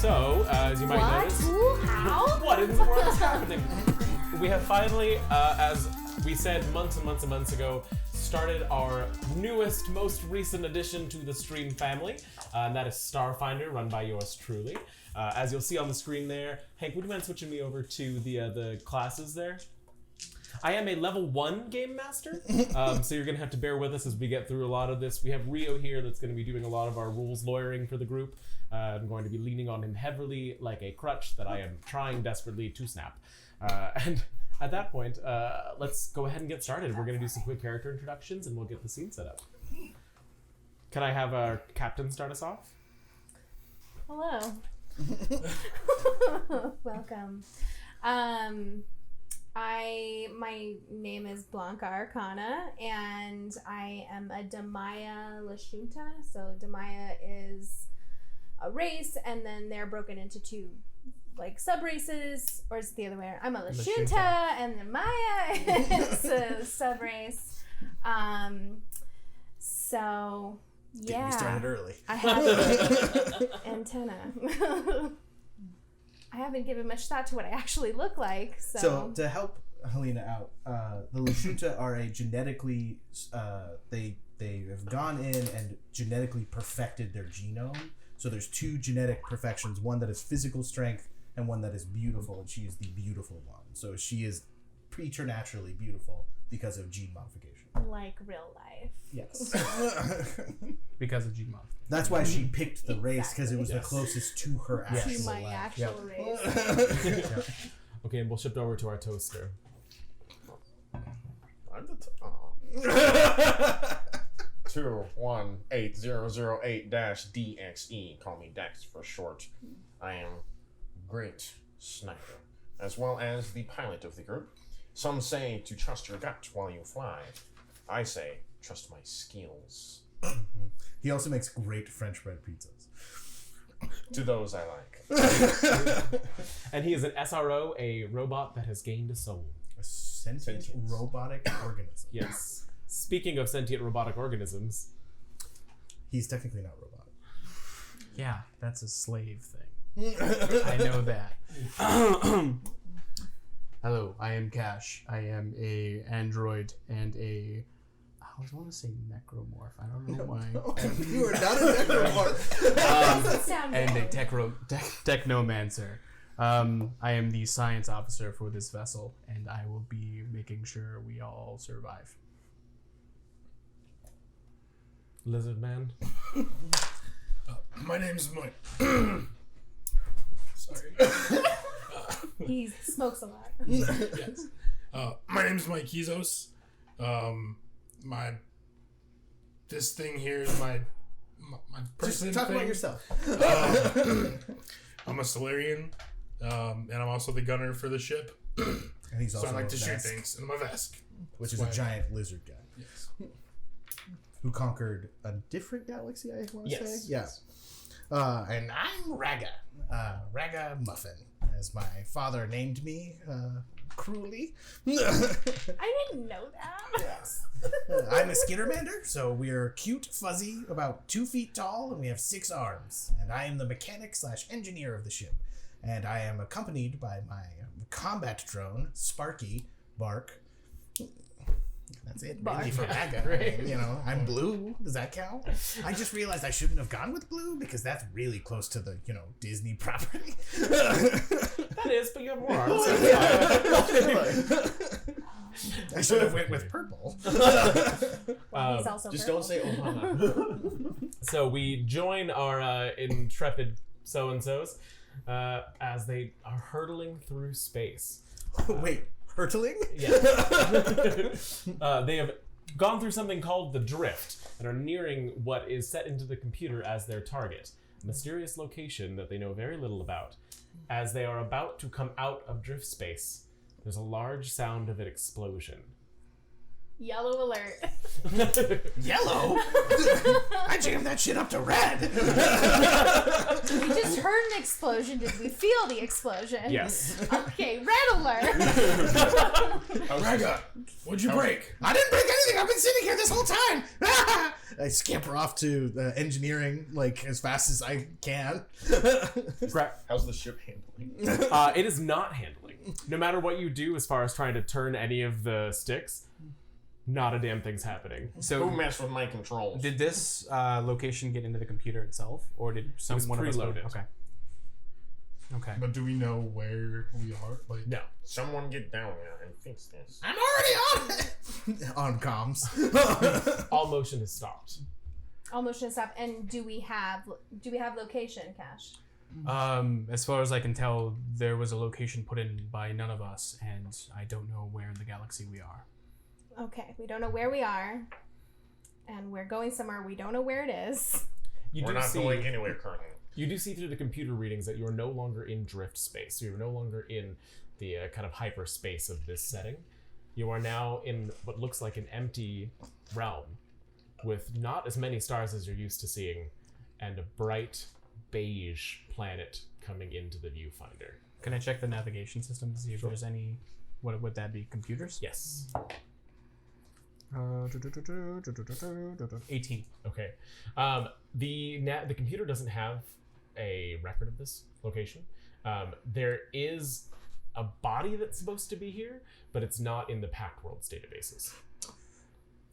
So, as you might notice... How? What in the world is happening? We have finally, as we said months and months and months ago, started our newest, most recent addition to the stream family, and that is Starfinder, run by yours truly. As you'll see on the screen there, Hank, would you mind switching me over to the classes there? I am a level 1 game master, so you're going to have to bear with us as we get through a lot of this. We have Rio here that's going to be doing a lot of our rules lawyering for the group. I'm going to be leaning on him heavily like a crutch that I am trying desperately to snap. And at that point, let's go ahead and get started. We're going to do some quick character introductions and we'll get the scene set up. Can I have our captain start us off? Hello. Welcome. My name is Blanca Arcana, and I am a Damaya Lashunta. So Damaya is a race, and then they're broken into two sub-races, or is it the other way around? I'm a Lashunta, and then Maya is a sub-race. So yeah. We started early. I have antenna. I haven't given much thought to what I actually look like. So to help Helena out, the Lashunta are a genetically, they have gone in and genetically perfected their genome. So there's two genetic perfections, one that is physical strength and one that is beautiful, and she is the beautiful one. So she is preternaturally beautiful because of gene modification. Like real life. Yes. Because of gene mod. That's why she picked the race, because it was the closest to her actual To my life. actual race. Okay, and we'll shift over to our toaster. I'm the 218-008-DXE. Call me Dex for short. I am Great Sniper, as well as the pilot of the group. Some say to trust your gut while you fly. I say trust my skills. He also makes great French bread pizzas. To those I like. And he is an SRO, a robot that has gained a soul. A sentient robotic organism. Yes. Speaking of sentient robotic organisms, He's technically not robotic. Yeah, that's a slave thing. I know that. Hello, I am Cash. I am a android and a... I want to say necromorph. I don't know why. You are not a necromorph. Doesn't sound And a right. technomancer. I am the science officer for this vessel, and I will be making sure we all survive. Lizard Man. My name's Mike. Sorry. He smokes a lot. Yes. My name's Mike Kizos. This thing here is my person. Just talk thing. about yourself. I'm a Solarian, and I'm also the gunner for the ship. And he's So also I like to a shoot Vesk, things in my Vesk. which is That's a why- giant lizard guy Yes. who conquered a different galaxy, I want to Yes. say. Yeah. And I'm Raga. Raga Muffin, as my father named me cruelly. I didn't know that. Yes. I'm a Skittermander, so we're cute, fuzzy, about 2 feet tall, and we have 6 arms. And I am the mechanic/engineer of the ship. And I am accompanied by my combat drone, Sparky Bark. That's it, really, for Raga. Right. You know, I'm blue. Does that count? I just realized I shouldn't have gone with blue because that's really close to the, Disney property. That is, but you have more arms. I should have went with purple. He's also Just purple. don't say Ohana. So we join our intrepid so-and-sos as they are hurtling through space. Wait, hurtling? Yeah. They have gone through something called the Drift and are nearing what is set into the computer as their target, a mysterious location that they know very little about. As they are about to come out of drift space, there's a large sound of an explosion. Yellow alert. Yellow? I jammed that shit up to red. We just heard an explosion. Did we feel the explosion? Yes. Okay, red alert. Raga, What'd you break? I didn't break anything. I've been sitting here this whole time. I scamper off to engineering like as fast as I can. How's the ship handling? It is not handling. No matter what you do as far as trying to turn any of the sticks, not a damn thing's happening. So Who messed with my controls? did this location get into the computer itself, or did someone of us preloaded. Okay. Okay. But do we know where we are? Like, No. Someone get down there and fix this. I'm already on it. On comms. All motion has stopped. All motion stop. And do we have location, Cash? As far as I can tell, there was a location put in by none of us, and I don't know where in the galaxy we are. Okay, we don't know where we are, and we're going somewhere we don't know where it is. We're not going anywhere currently. You do see through the computer readings that you are no longer in drift space. So you're no longer in the kind of hyperspace of this setting. You are now in what looks like an empty realm with not as many stars as you're used to seeing, and a bright beige planet coming into the viewfinder. Can I check the navigation system to see if there's any? What would that be? Computers? Yes. 18. Okay. The computer doesn't have a record of this location. There is a body that's supposed to be here, but it's not in the Pact Worlds databases.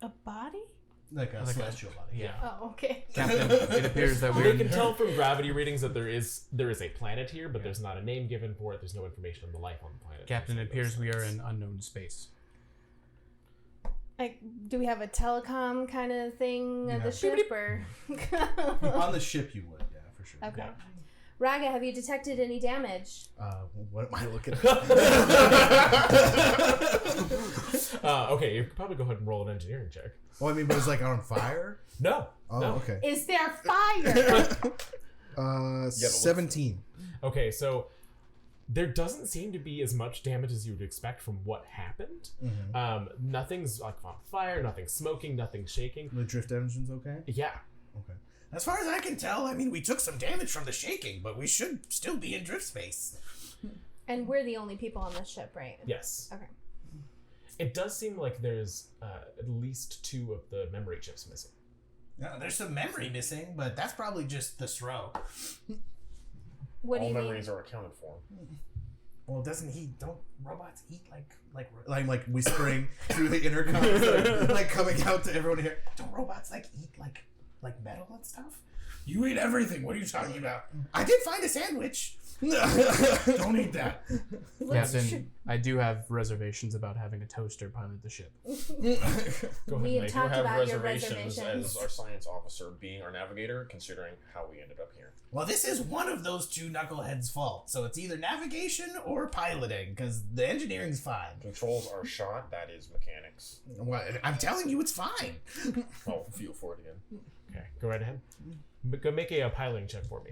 A body? Like a celestial body. Yeah. Oh, okay. Captain, it appears that They we're can tell from gravity readings that there is a planet here, but there's not a name given for it. There's no information on the life on the planet. Captain, it appears we are in unknown space. Like, do we have a telecom kind of thing of the ship, or? On the ship, you would, yeah, for sure. Okay. Yeah. Raga, have you detected any damage? What am I looking at? Okay, you could probably go ahead and roll an engineering check. Well, I mean, but it's like on fire. No. Oh, no. okay. Is there fire? 17. Okay, so there doesn't seem to be as much damage as you would expect from what happened. Nothing's like on fire, nothing's smoking, nothing's shaking. The drift engine's okay? Yeah. Okay. As far as I can tell, I mean, we took some damage from the shaking, but we should still be in drift space. And we're the only people on this ship, right? Yes. Okay. It does seem like there's at least 2 of the memory chips missing. No, there's some memory missing, but that's probably just the throw. What do All you memories mean? are accounted for. Well, don't robots eat like whispering through the intercom, like coming out to everyone here? Don't robots eat like metal and stuff? you eat everything. What are you talking about? I did find a sandwich. Don't eat that. Captain, I do have reservations about having a toaster pilot the ship. Go We ahead, have Mike. You talked have about your reservations reservations. as our science officer being our navigator, considering how we ended up here. Well, this is one of those 2 knuckleheads' fault, so it's either navigation or piloting, because the engineering's fine. Controls are shot, that is mechanics. Well, I'm telling you, it's fine. Oh, feel for it again. Okay, go right ahead. Go make a piloting check for me.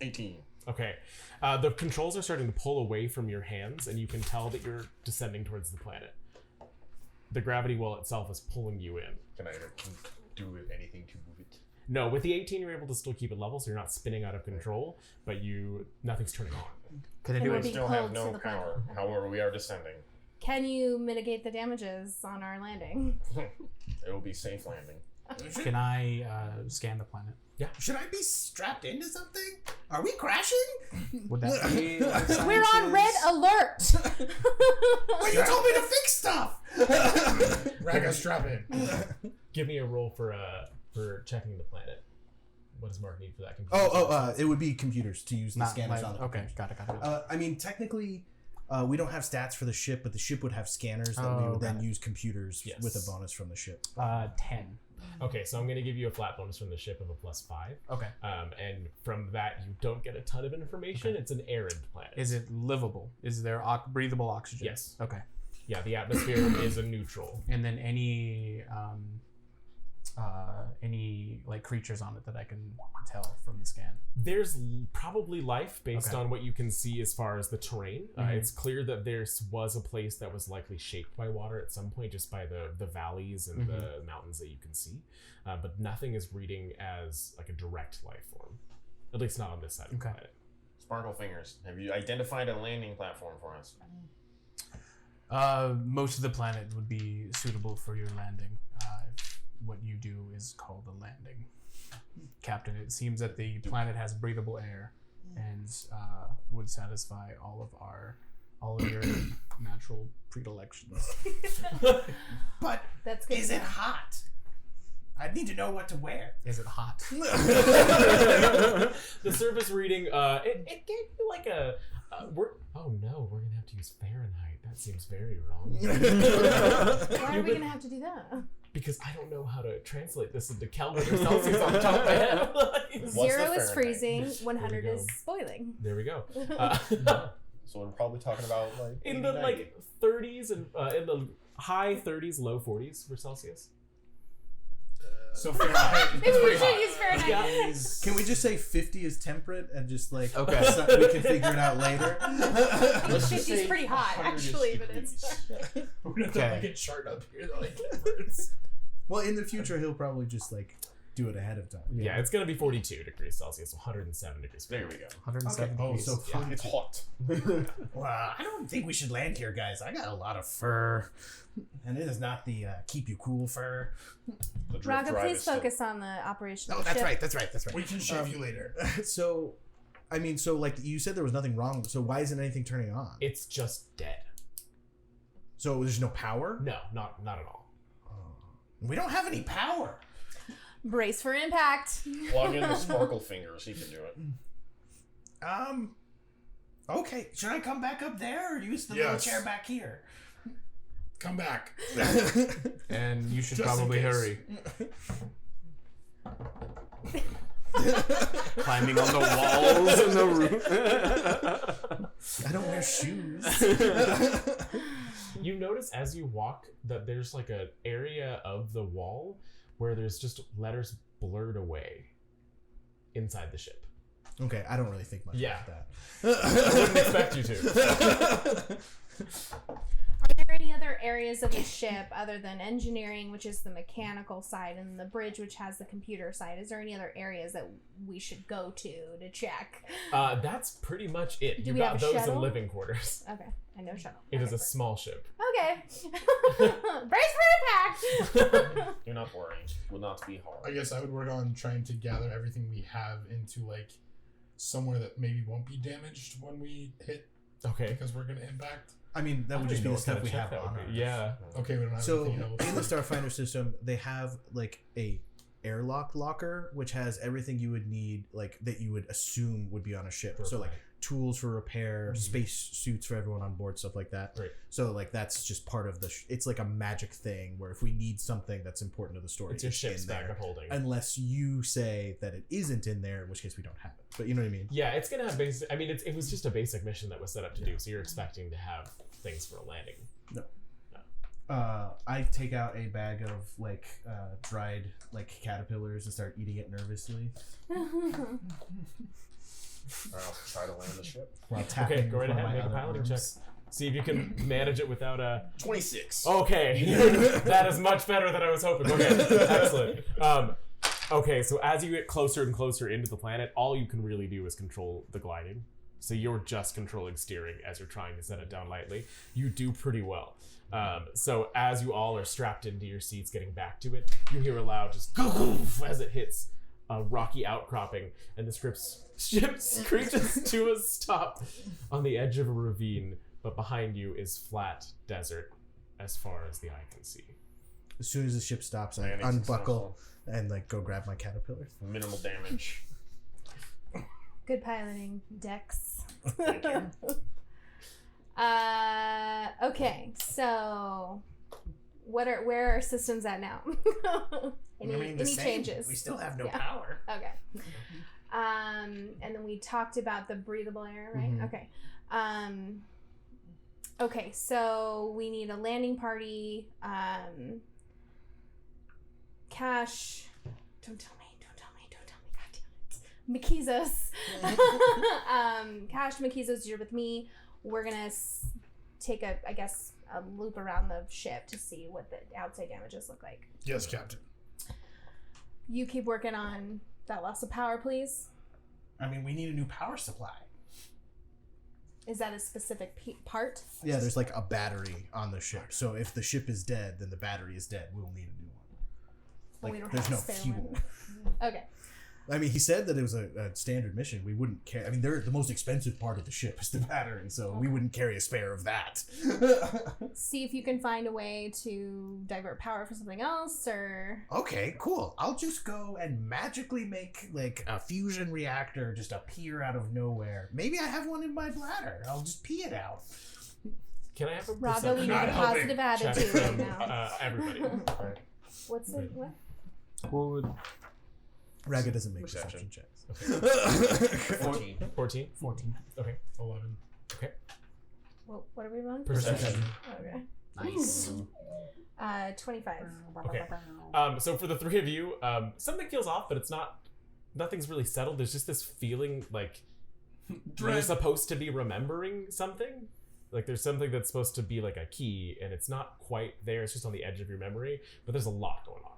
18. Okay. The controls are starting to pull away from your hands, and you can tell that you're descending towards the planet. The gravity well itself is pulling you in. Can I do anything to move it? No, with the 18, you're able to still keep it level, so you're not spinning out of control, but nothing's turning on. Could I And do we're it? being Still have pulled to no the power. planet. However, we are descending. Can you mitigate the damages on our landing? It will be safe landing. Can I scan the planet? Should I be strapped into something? Are we crashing? Would that be? We're on red alert. But you told me to fix stuff. Raga, strap in. Give me a roll for checking the planet. What does Mark need for that computer? It would be computers to use the Not scanners my- on the okay, computers. got it. I mean, technically, we don't have stats for the ship, but the ship would have scanners that we would then use computers Yes. with a bonus from the ship. 10. Okay, so I'm going to give you a flat bonus from the ship of a +5. Okay. And from that, you don't get a ton of information. It's an arid planet. Is it livable? Is there breathable oxygen? Yes. Okay. Yeah, the atmosphere is a neutral. And then any like creatures on it that I can tell from the scan? There's probably life based Okay. on what you can see as far as the terrain. It's clear that there was a place that was likely shaped by water at some point, just by the valleys and the mountains that you can see. But nothing is reading as like a direct life form, at least not on this side of the planet. Sparkle Fingers, have you identified a landing platform for us? Most of the planet would be suitable for your landing. What you do is called a landing. Captain, it seems that the planet has breathable air and would satisfy all of your natural predilections. But That's good. is it hot? I need to know what to wear. Is it hot? The surface reading, it gave you like a. We're gonna have to use Fahrenheit. That seems very wrong. Why are we gonna have to do that? Because I don't know how to translate this into Kelvin or Celsius on the top of my head. What's 0 the is Fahrenheit? freezing, There 100 we is go. boiling. There we go. So we're probably talking about like In the 80, like 30s and in the high 30s, low 40s for Celsius. So Fahrenheit. Maybe we should use Fahrenheit. Yeah. Can we just say 50 is temperate and just like Okay. we can figure it out later? Let's just 50's say pretty hot, 100 actually, but it's. degrees. We're gonna have to Okay. like, get chart up here. Like, difference. Well, in the future, he'll probably just like do it ahead of time. Yeah, it's gonna be 42 degrees Celsius, 107 degrees. There we go. 107 Oh, degrees. so Yeah, it's hot. Well, I don't think we should land here, guys. I got a lot of fur, and it is not the keep you cool fur. The drift Raga, drive please is still- focus on the operation Oh, of the that's ship. right. That's right. That's right. We can shave you later. So, I mean, so like you said, there was nothing wrong. So why isn't anything turning on? It's just dead. So there's no power. No, not at all. We don't have any power. Brace for impact. Plug in the sparkle fingers. He can do it. Okay. Should I come back up there or use the little Yes. chair back here? Come back. And you should Just in probably case. hurry. Climbing on the walls in the room. I don't wear shoes. You notice as you walk that there's like an area of the wall where there's just letters blurred away inside the ship. Okay, I don't really think much Yeah. about I wouldn't expect you to. that. Are there any other areas of the ship other than engineering, which is the mechanical side, and the bridge, which has the computer side? Is there any other areas that we should go to check? That's pretty much it. Do You we got have a those in shuttle? living quarters. Okay, I know shuttle. It is Okay, a small ship. Okay. Brace for impact. Do not worry. Will not be I hard. guess I would work on trying to gather everything we have into like somewhere that maybe won't be damaged when we hit Okay. because we're gonna impact. I mean, that I would don't just be know the what stuff kind we of check have that would on be. our. Yeah. Okay, we don't have So anything else. in the Starfinder system, they have like a airlock locker, which has everything you would need, like that you would assume would be on a ship. So like tools for repair, space suits for everyone on board, stuff like that. Right. So like that's just part of the. It's like a magic thing where if we need something that's important to the story, It's your ship's in bag there. of holding. Unless you say that it isn't in there, in which case we don't have it. But you know what I mean. Yeah, it's gonna have basic. I mean, it was just a basic mission that was set up to do. So you're expecting to have things for a landing. I take out a bag of like dried like caterpillars and start eating it nervously I'll try to land the ship. while tapping. Okay, go right with one ahead. of Make my a other piloting check. arms. See if you can manage it without a. 26. Okay, that is much better than I was hoping. Okay, excellent. Okay, so as you get closer and closer into the planet, all you can really do is control the gliding. So you're just controlling steering as you're trying to set it down lightly. You do pretty well. So as you all are strapped into your seats getting back to it, you hear a loud just as it hits a rocky outcropping, and the ship screeches to a stop on the edge of a ravine, but behind you is flat desert as far as the eye can see. As soon as the ship stops, I Landing unbuckle and like go grab my caterpillar. Minimal damage. Good piloting, Dex. Thank you. Okay, so where are our systems at now? any changes? We still have no Yeah. power. Okay. And then we talked about the breathable air, right? Mhm. Okay. Okay, so we need a landing party. Cash. Don't tell me. God damn it. Makizos. Cash, Makizos, you're with me. We're gonna take a loop around the ship to see what the outside damages look like. Yes, Captain. You keep working on that loss of power, please. I mean, we need a new power supply. Is that a specific part? Yeah, there's like a battery on the ship. So if the ship is dead, then the battery is dead. We'll need a new one. Well, Like, we don't there's have no a spare fuel. one. Okay. I mean, he said that it was a standard mission. We wouldn't carry. I mean, the most expensive part of the ship is the battery, so we wouldn't carry a spare of that. See if you can find a way to divert power for something else, or... Okay, cool. I'll just go and magically make like a fusion reactor just appear out of nowhere. Maybe I have one in my bladder. I'll just pee it out. Can I have a Raga, we perception need a Not helping. positive check attitude right from now. everybody? What's the... What? What would Raga doesn't make Perception. perception checks. 14. 14? 14? Okay. 11. What are we rolling? Perception. Okay. Nice. 25. Okay. So for the three of you, something feels off, but it's not. Nothing's really settled. There's just this feeling like you're supposed to be remembering something. Like there's something that's supposed to be like a key, and it's not quite there. It's just on the edge of your memory, but there's a lot going on.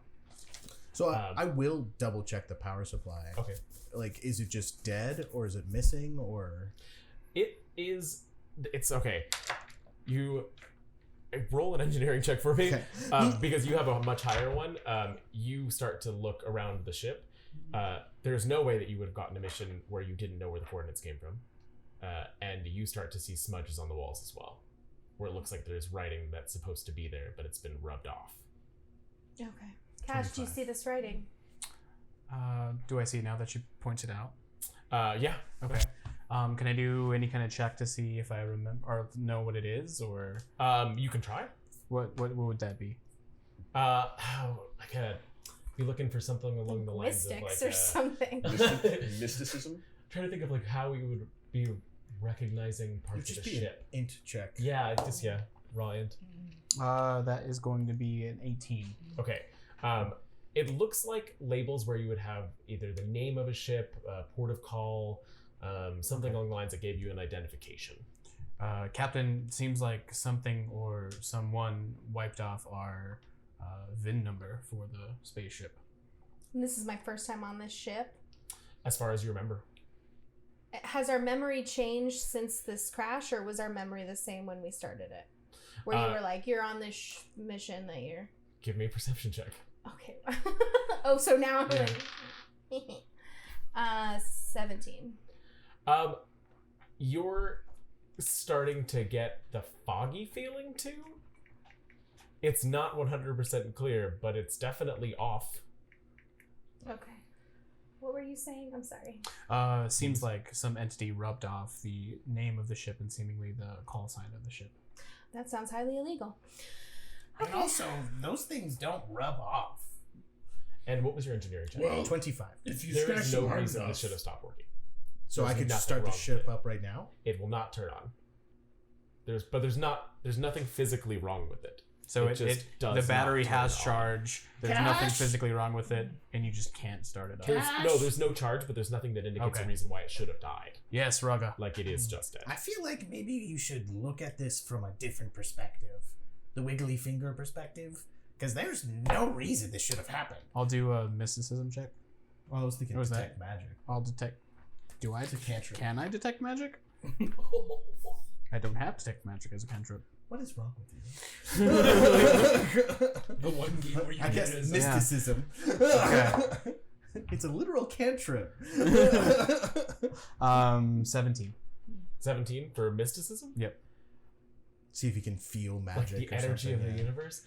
So I will double check the power supply. Okay. Like, is it just dead, or is it missing, or? It is. It's okay. You roll an engineering check for me, Okay. because you have a much higher one. You start to look around the ship. There's no way that you would have gotten a mission where you didn't know where the coordinates came from, and you start to see smudges on the walls as well, where it looks like there's writing that's supposed to be there, but it's been rubbed off. Okay. Cash, do you 25. see this writing? Do I see it now that you pointed out? Yeah. Okay. Can I do any kind of check to see if I remember or know what it is, or You can try. what would that be? How I could be looking for something along the lines Mystics of or something. Mysticism? trying to think of like how we would be recognizing It'd parts of just the be an ship. int check. Yeah, just raw int. That is going to be an 18. Okay. It looks like labels where you would have either the name of a ship, port of call, something along the lines that gave you an identification. Captain, seems like something or someone wiped off our VIN number for the spaceship. And this is my first time on this ship. As far as you remember. Has our memory changed since this crash, or was our memory the same when we started it? Where you were like, you're on this mission that you're... Give me a perception check. Okay. Oh, so now I'm like... 17. You're starting to get the foggy feeling too. It's not 100% clear, but it's definitely off. Okay. What were you saying? I'm sorry. Seems like some entity rubbed off the name of the ship and seemingly the call sign of the ship. That sounds highly illegal. And also, those things don't rub off. And what was your engineering check? Well, 25. if you There scratch is them no hard reason enough, this should have stopped working. So There's I could just nothing start the wrong ship with it. up right now? It will not turn on. There's nothing physically wrong with it. So It just does the battery not turn has on. charge. There's nothing physically wrong with it, and you just can't start it up. There's no charge, but there's nothing that indicates Okay. a reason why it should have died. Yes, Raga. Like it is just dead. I feel like maybe you should look at this from a different perspective. The wiggly finger perspective. Because there's no reason this should have happened. I'll do a mysticism check. Well, I was thinking What was detect magic. I'll detect. Do I? It's a cantrip. Can I detect magic? I don't have detect magic as a cantrip. What is wrong with you? the one game where you I guess get it as mysticism. Okay. It's a literal cantrip. 17. 17 for mysticism? Yep. See if you can feel Like magic the or energy of something, the yeah. universe?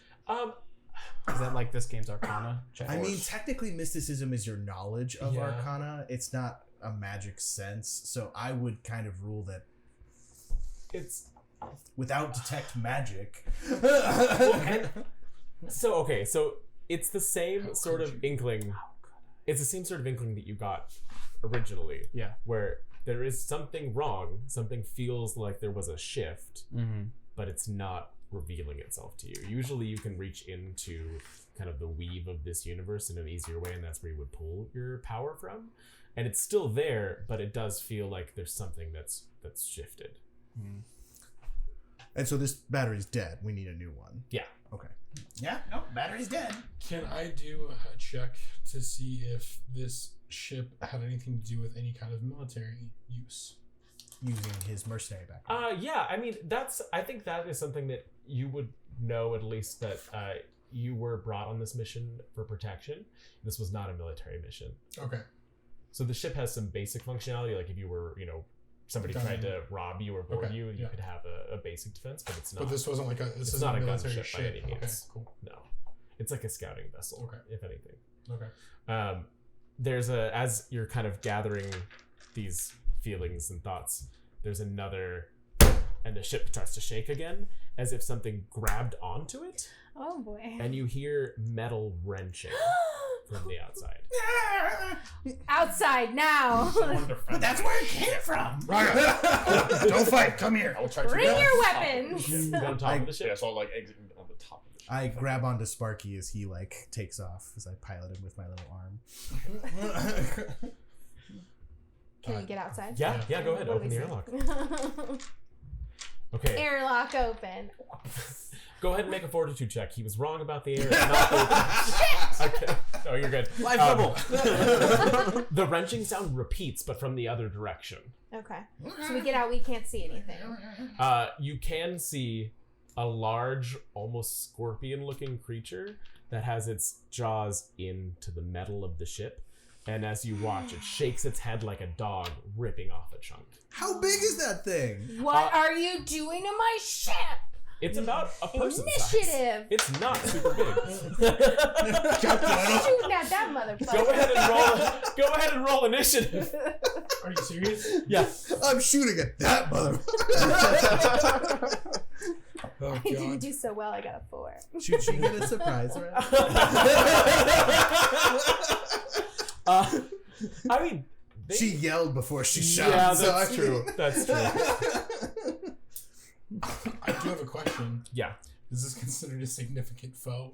Is that like this game's Arcana check? I mean, technically, mysticism is your knowledge of Yeah. Arcana. It's not a magic sense. So I would kind of rule that It's without detect magic. so it's the same How sort could of you? inkling. It's the same sort of inkling that you got originally, Yeah. where there is something wrong. Something feels like there was a shift, Mm-hmm. but it's not revealing itself to you. Usually you can reach into kind of the weave of this universe in an easier way, and that's where you would pull your power from. And it's still there, but it does feel like there's something that's shifted. And so this battery's dead. We need a new one. Yeah. Okay. Yeah, no, battery's dead. Can I do a check to see if this ship had anything to do with any kind of military use? using his mercenary background. Yeah, I mean, I think that is something that you would know, at least, that you were brought on this mission for protection. This was not a military mission. Okay. So the ship has some basic functionality, like if you were, somebody tried to rob you or board you, you could have a basic defense, but it's not. But this wasn't like it's not a military gunship by any means. Okay, cool. No. It's like a scouting vessel, if anything. Okay. There's as you're kind of gathering these feelings and thoughts, there's another, and the ship starts to shake again, as if something grabbed onto it. Oh boy. And you hear metal wrenching from the outside. Outside now. That's where it came from. Don't fight. Come here. I'll try Bring to your weapons. Get on top of the ship. Yeah, so I'll like exit on the top of the ship. I grab onto Sparky as he like takes off as I pilot him with my little arm. Can we get outside? Yeah, go ahead. What Open do we the see? airlock. Okay. Airlock open. Go ahead and make a fortitude check. He was wrong about the air. It's not open. Okay. Oh, you're good. Life bubble. The wrenching sound repeats, but from the other direction. Okay. So we get out, we can't see anything. You can see a large, almost scorpion-looking creature that has its jaws into the metal of the ship. And as you watch, it shakes its head like a dog ripping off a chunk. How big is that thing? What are you doing to my ship? It's about a person Initiative. size. It's not super big. Shooting at that motherfucker. Go ahead and roll initiative. Are you serious? Yeah. I'm shooting at that mother. Oh, I didn't God. do so well, I got a 4. Should she get a surprise round? I mean, She yelled before she shot. Yeah, so that's I true. mean- That's true. I do have a question. Yeah. Is this considered a significant foe?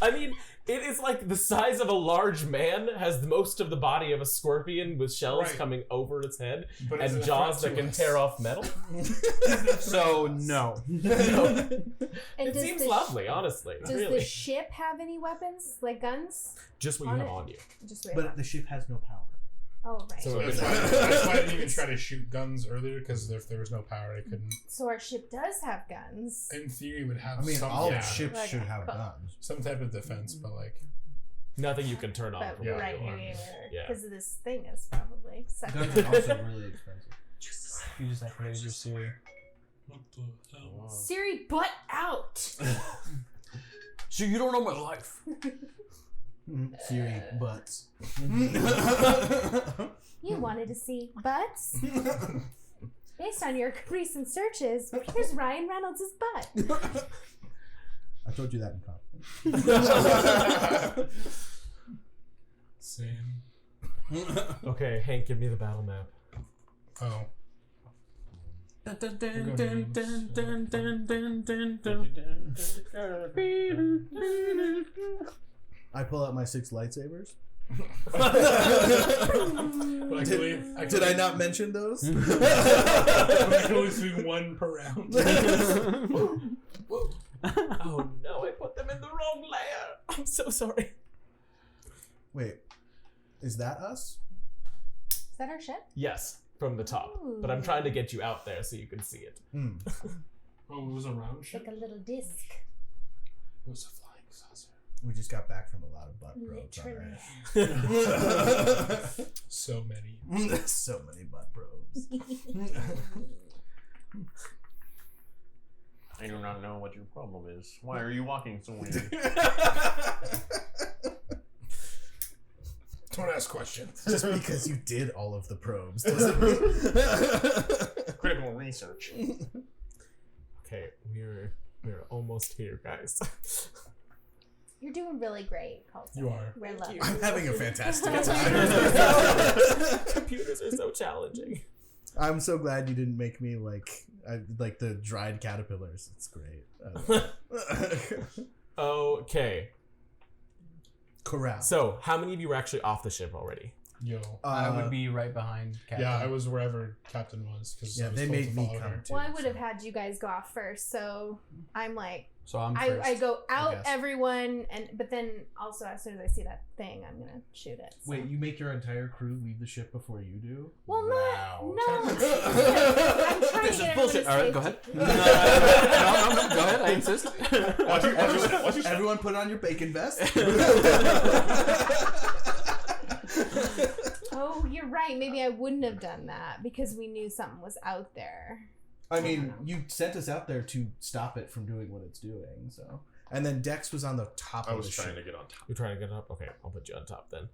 I mean, it is like the size of a large man, has most of the body of a scorpion with shells Right. coming over its head, But is and it a jaws threat that to can us? tear off metal. So no. And It does seems the lovely, honestly. Does Really. the ship have any weapons? Like guns? Just what you on have it? on you. Just wait. But the ship has no power. Oh, right. So- That's why I didn't even try to shoot guns earlier, because if there was no power, I couldn't. So our ship does have guns. In theory, it would have I mean, some, all yeah, ships Okay, should have cool. guns. some type of defense, but like, Nothing you can turn on But from yeah. where right, you are. because Yeah. this thing is probably sucking. Guns are also really expensive. You just activated your Siri. what the hell? Siri, butt out. So you don't know my life. Siri, butts. You wanted to see butts? Based on your recent searches, here's Ryan Reynolds' butt. I told you that in confidence. Same. Okay, Hank, give me the battle map. Oh. I pull out my 6 lightsabers. Did Did I not mention those? I can only swing one per round. Oh no, I put them in the wrong layer. I'm so sorry. Wait, is that us? Is that our ship? Yes, from the top. But I'm trying to get you out there so you can see it. Hmm. Oh, it was a round ship? Like a little disc. It was a flying saucer. We just got back from a lot of butt probes. Literally. So many. So many butt probes. I do not know what your problem is. Why are you walking so weird? Don't ask questions. Just because you did all of the probes doesn't mean... Critical research. Okay, we're almost here, guys. You're doing really great, Colton. You are. We're loving I'm having a fantastic Computers time. Computers are so challenging. I'm so glad you didn't make me like the dried caterpillars. It's great. Okay, Corral. so how many of you were actually off the ship already? Yo. I would be right behind Captain. Yeah, I was wherever Captain was. Cause Yeah, I was they told made to me follow come her. too. Well, I would have so. had you guys go off first, so I'm like So I'm first. I go out guess. everyone, but then also as soon as I see that thing, I'm gonna shoot it. So. Wait, you make your entire crew leave the ship before you do? Well, no. I'm trying This to is get bullshit. All right, go everyone ahead. No, go ahead. I insist. Everyone put on your bacon vest. Oh, you're right. Maybe I wouldn't have done that because we knew something was out there. I mean, you sent us out there to stop it from doing what it's doing, so. And then Dex was on the top I of was the trying ship. to get on top. You're trying to get up? Okay, I'll put you on top then.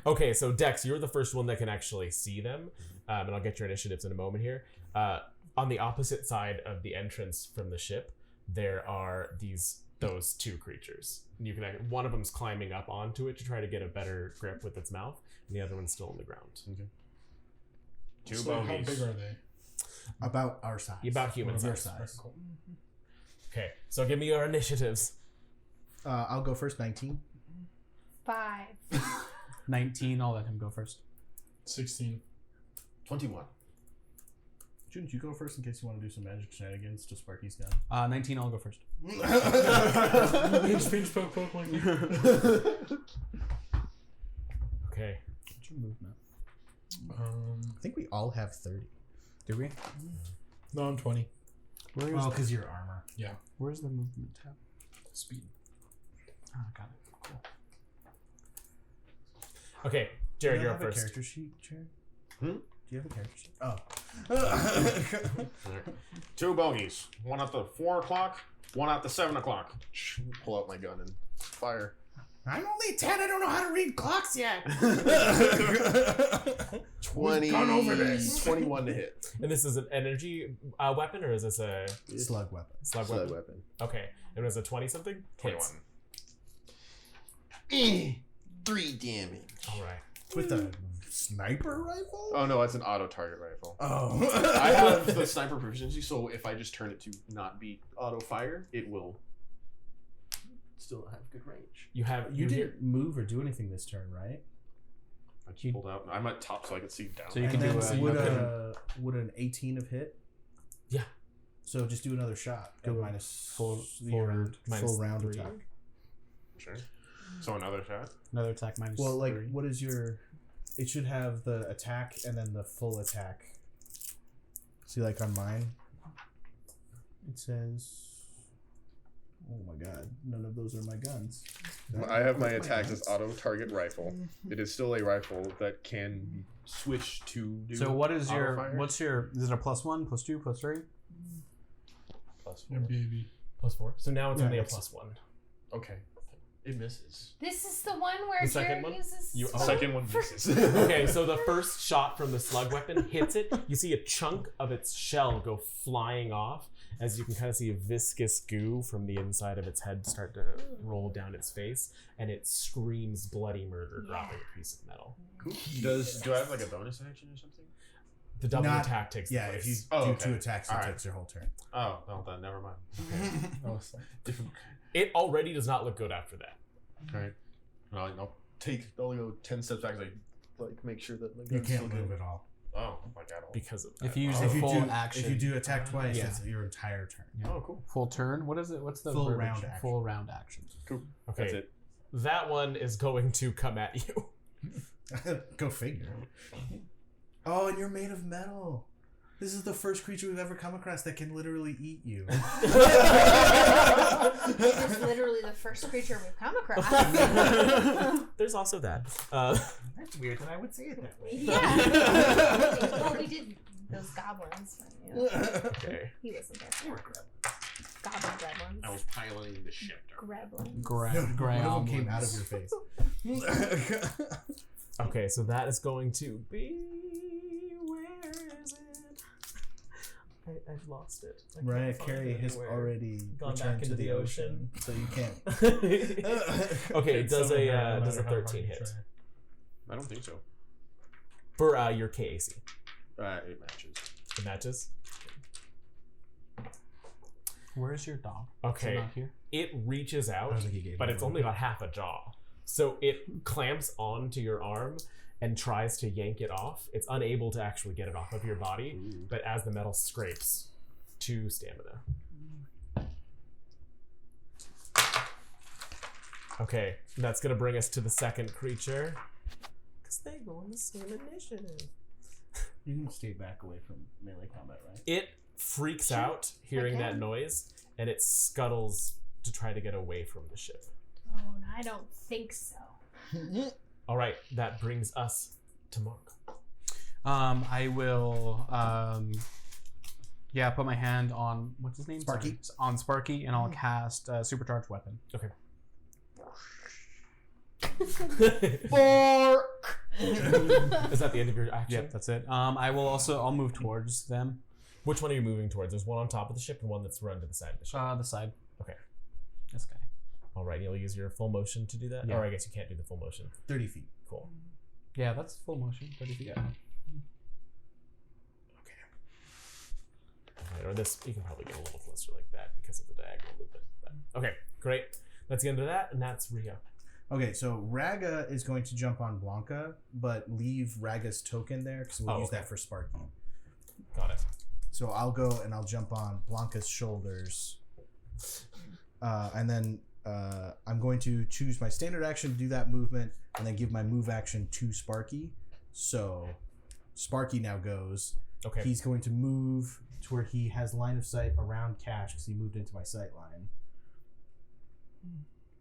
Okay, so Dex, you're the first one that can actually see them, and I'll get your initiatives in a moment here. On the opposite side of the entrance from the ship, there are those two creatures. You can one of them's climbing up onto it to try to get a better grip with its mouth, and the other one's still on the ground. Okay. Two So how bogeys. big are they? About our size. About human Your size. size. Cool. Okay, so give me your initiatives. I'll go first, 19. 5. 19. I'll let him go first. 16. 21. Shouldn't you go first in case you want to do some magic shenanigans to Sparky's gun? 19. I'll go first. Pinch, poke, like Okay. What's your movement? I think we all have 30. Do we? No, I'm 20. Where is Oh, because your armor. Where's the movement tab? Speed. Ah, got it. Cool. Okay, Jared, Do you you're up have a first. character sheet, Jared? Hmm? Do you have a character sheet? Oh. Alright. Two bogeys. One at the 4 o'clock, one at the 7 o'clock. Pull out my gun and fire. I'm only 10. I don't know how to read clocks yet. 20. gone over this. 21 to hit. And this is an energy weapon, or is this a Slug weapon. slug weapon? Okay, and it was a 20-something? 21. 3 damage. All right. With a sniper rifle? Oh no, it's an auto target rifle. Oh. I have the sniper proficiency, so if I just turn it to not be auto fire, it will still have good range. You have You didn't move or do anything this turn, right? I just pulled out. I'm at top, so I can see down. So you And can do then a would an 18 have hit? Yeah. So just do another shot. Go Go minus full your round. Minus round 3. attack. Sure. So another shot. another attack minus Well, like, 3. what is your? It should have the attack and then the full attack. See, like on mine, it says. Oh my god! None of those are my guns. I have my attacks as auto target rifle. It is still a rifle that can be switched to do. So what is your? auto-fire. What's your? Is it a +1, +2, +3? Plus Your 4? baby. +4. So now it's Yeah, only a it's- +1. Okay. It misses. This is the one where The second Jared one? uses. You- The second one misses. Okay, so the first shot from the slug weapon hits it. You see a chunk of its shell go flying off, as you can kind of see a viscous goo from the inside of its head start to roll down its face, and it screams bloody murder, dropping a piece of metal. Cool. Do I have like a bonus action or something? The double Not- attack takes Yeah, place. if you Oh, do okay. 2 attacks, it Alright. takes your whole turn. Oh, well then never mind. Oh, it's like Different. It already does not look good after that. Alright. I'll go 10 steps back. Like make sure that my You gun's can't still move good. at all. Oh my god. Because of that. If you use Oh. a If you full do action, if you do attack twice, Yeah. it's your entire turn. Oh cool. full turn. What is it? What's the Full verbiage? round action. Full round action. Cool. Okay, That's it. that one is going to come at you. Go figure. Oh, and you're made of metal. This is the first creature we've ever come across that can literally eat you. This is literally the first creature we've come across. There's also that. That's weird that I would say it that way. Yeah. Well, we did those goblins. But, you know, Okay. he wasn't there. Goblin gremlins. I was piloting the ship. Gremlins. One of them came out of your face. Okay, so that is going to be. Where is it? I've lost it. I can't Mariah find Carey it has anywhere. already Gone returned back to into the the ocean, so you can't. Okay, it does Someone a there, no does a matter how hard 13 you hit try. I don't think so. for your KAC. It matches. It matches. Where's your dog? Okay. Is it not here? It reaches I out, was like, you gave but me it's one. only got half a jaw. So it clamps onto your arm and tries to yank it off. It's unable to actually get it off of your body, but as the metal scrapes, 2 stamina. Okay, that's gonna bring us to the second creature. Because they go on the same initiative. You can stay back away from melee combat, right? It freaks out hearing that noise, and it scuttles to try to get away from the ship. Oh, I don't think so. All right, that brings us to Mark. I will, put my hand on, what's his name? Sparky. Sorry, on Sparky, and I'll cast Supercharged Weapon. Okay. Bark! Is that the end of your action? Yep, that's it. I'll move towards them. Which one are you moving towards? There's one on top of the ship and one that's run to the side of the ship. The side. Okay. This guy. All right, you'll use your full motion to do that? Yeah. Or I guess you can't do the full motion. 30 feet. Cool. Yeah, that's full motion. 30 feet. Yeah. Okay. Or this, you can probably get a little closer like that because of the diagonal movement. Okay, great. That's the end of that, and that's Ria. Okay, so Raga is going to jump on Blanca, but leave Raga's token there because we'll use that for Sparky. Got it. So I'll go and I'll jump on Blanca's shoulders. And then I'm going to choose my standard action to do that movement and then give my move action to Sparky. So Sparky now goes. Okay. He's going to move to where he has line of sight around Cash because he moved into my sight line.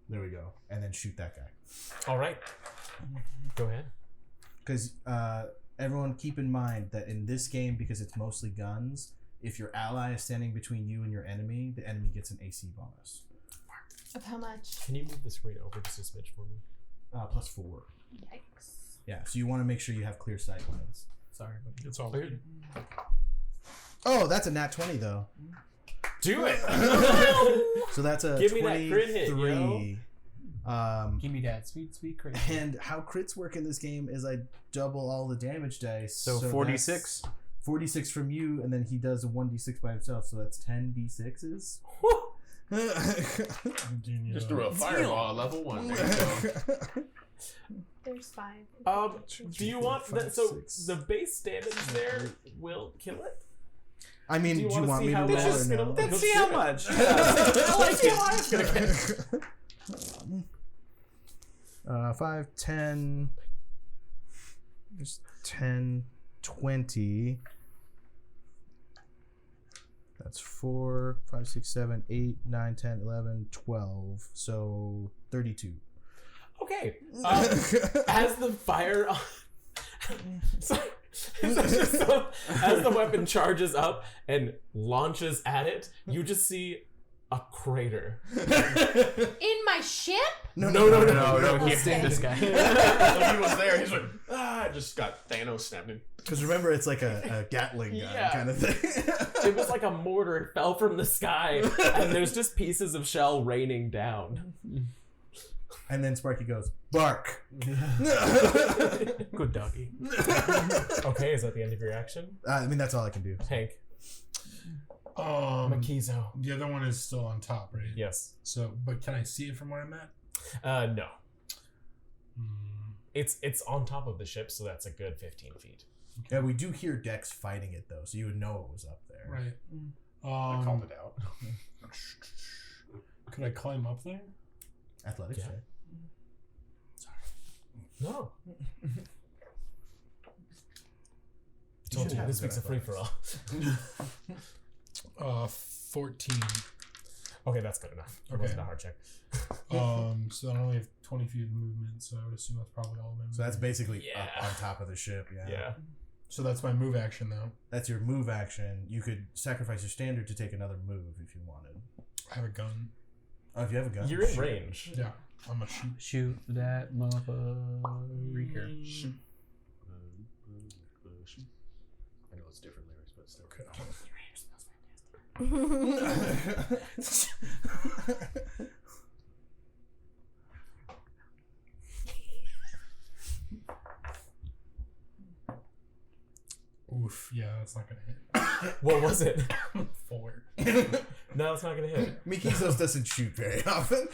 There we go. And then shoot that guy. All right. Go ahead. Because everyone keep in mind that in this game, because it's mostly guns, if your ally is standing between you and your enemy, the enemy gets an AC bonus. Of how much? Can you move the screen over just a smidge for me? +4. Yikes. Yeah, so you want to make sure you have clear sight lines. Sorry, but It's all good. Oh, that's a nat 20 though. Do it! So that's a Give me 23. that crit hit, give me that sweet crit. And how crits work in this game is I double all the damage dice. So 46. 46 from you, and then he does a 1d6 by himself, so that's 10 d6s. Just threw a fireball at level 1. There you go. There's 5. Do you want that? So 6. the base damage there will kill it? I mean, do you want me to roll or no? Let's see how much. I like it. 5, 10, just 10, 20. That's 4, 5, 6, 7, 8, 9, 10, 11, 12. So 32. Okay. As the fire... as the weapon charges up and launches at it, you just see a crater. In my ship? No. He's this guy. So he was there. He's like, just got Thanos snapped in. Because remember, it's like a Gatling gun kind of thing. It was like a mortar fell from the sky, and there's just pieces of shell raining down. And then Sparky goes, bark. Good doggy. Okay, is that the end of your action? I mean, that's all I can do. Hank. Makizo. Makizo. The other one is still on top, right? Yes. So, but can I see it from where I'm at? No. It's on top of the ship, so that's a good 15 feet. Yeah, we do hear Dex fighting it, though, so you would know it was up there. Right. I called it out. Could I climb up there? Athletics, Yeah. right? No. Told you, this week's a free-for-all. 14. Okay, that's good enough. It Okay. wasn't a hard check. So I only have 20 feet of movement, so I would assume that's probably all of my movement. So that's basically Yeah. up on top of the ship, yeah. Yeah. So that's my move action, though. That's your move action. You could sacrifice your standard to take another move if you wanted. I have a gun. Oh, if you have a gun. You're in shoot. range. Yeah, I'm a shoot. Shoot that motherfucker. I know it's different lyrics, but still. Okay. Oof, yeah, that's not gonna hit. What was it? 4. No, it's not gonna hit. Mikizos doesn't shoot very often.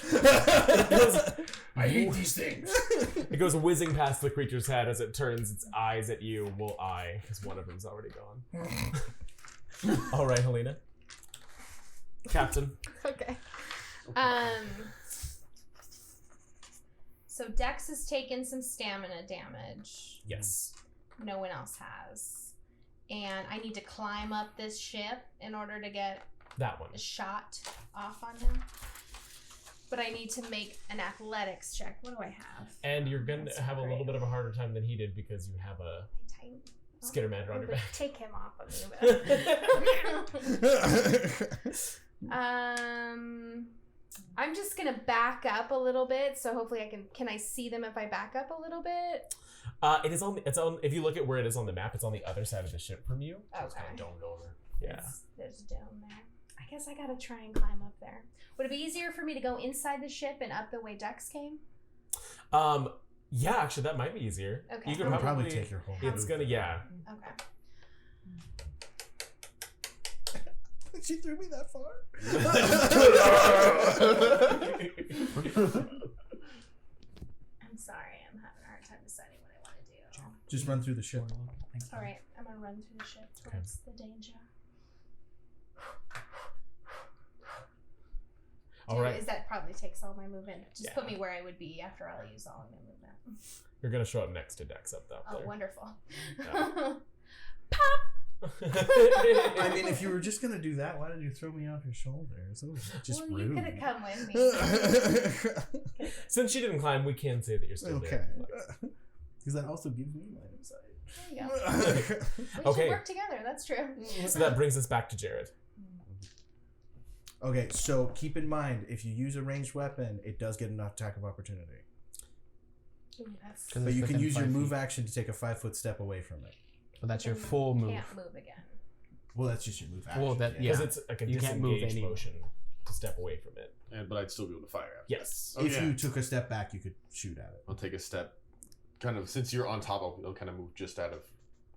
I hate these things. It goes whizzing past the creature's head as it turns its eyes at you. Well, because one of them's already gone. All right, Helena. Captain. Okay. So Dex has taken some stamina damage. Yes. No one else has. And I need to climb up this ship in order to get That one. a shot off on him. But I need to make an athletics check. What do I have? And you're going That's to have a great. little bit of a harder time than he did because you have a Tight. Skittermander on your back. Take him off of me. I'm just gonna back up a little bit, so hopefully I can I see them if I back up a little bit? It is on. It's on. If you look at where it is on the map, it's on the other side of the ship from you. It's kind of domed over. Yeah. There's a dome there. I guess I gotta try and climb up there. Would it be easier for me to go inside the ship and up the way Dex came? Yeah, actually, that might be easier. Okay. You could It'll probably, probably take your whole. It's move. gonna. Yeah. Okay. She threw me that far. I'm sorry, I'm having a hard time deciding what I want to do. Just run through the ship. All right, I'm gonna run through the ship towards the danger. All right. Is that probably takes all my movement? Just put Yeah. me where I would be after I'll use all of my movement. You're gonna show up next to Dex up there. Oh, wonderful. Yeah. I mean, if you were just gonna do that, why did you throw me off your shoulders? That was just well, rude. you could have come with me. Since she didn't climb, we can say that you're still Okay. there. Because that also gives me line of sight. There you go. We Okay. should work together. That's true. So that brings us back to Jared. Okay, so keep in mind, if you use a ranged weapon, it does get an attack of opportunity. Ooh, that's, But you can use your move action to take a 5-foot step away from it. But that's your then full you move. Can't move again. Well, that's just your move action. Well, that- Because Yeah. it's like a You can't move disengage any- motion to step away from it. But I'd still be able to fire at it. Yes. If Okay. you took a step back, you could shoot at it. I'll take a step. Kind of, since you're on top, I'll kind of move just out of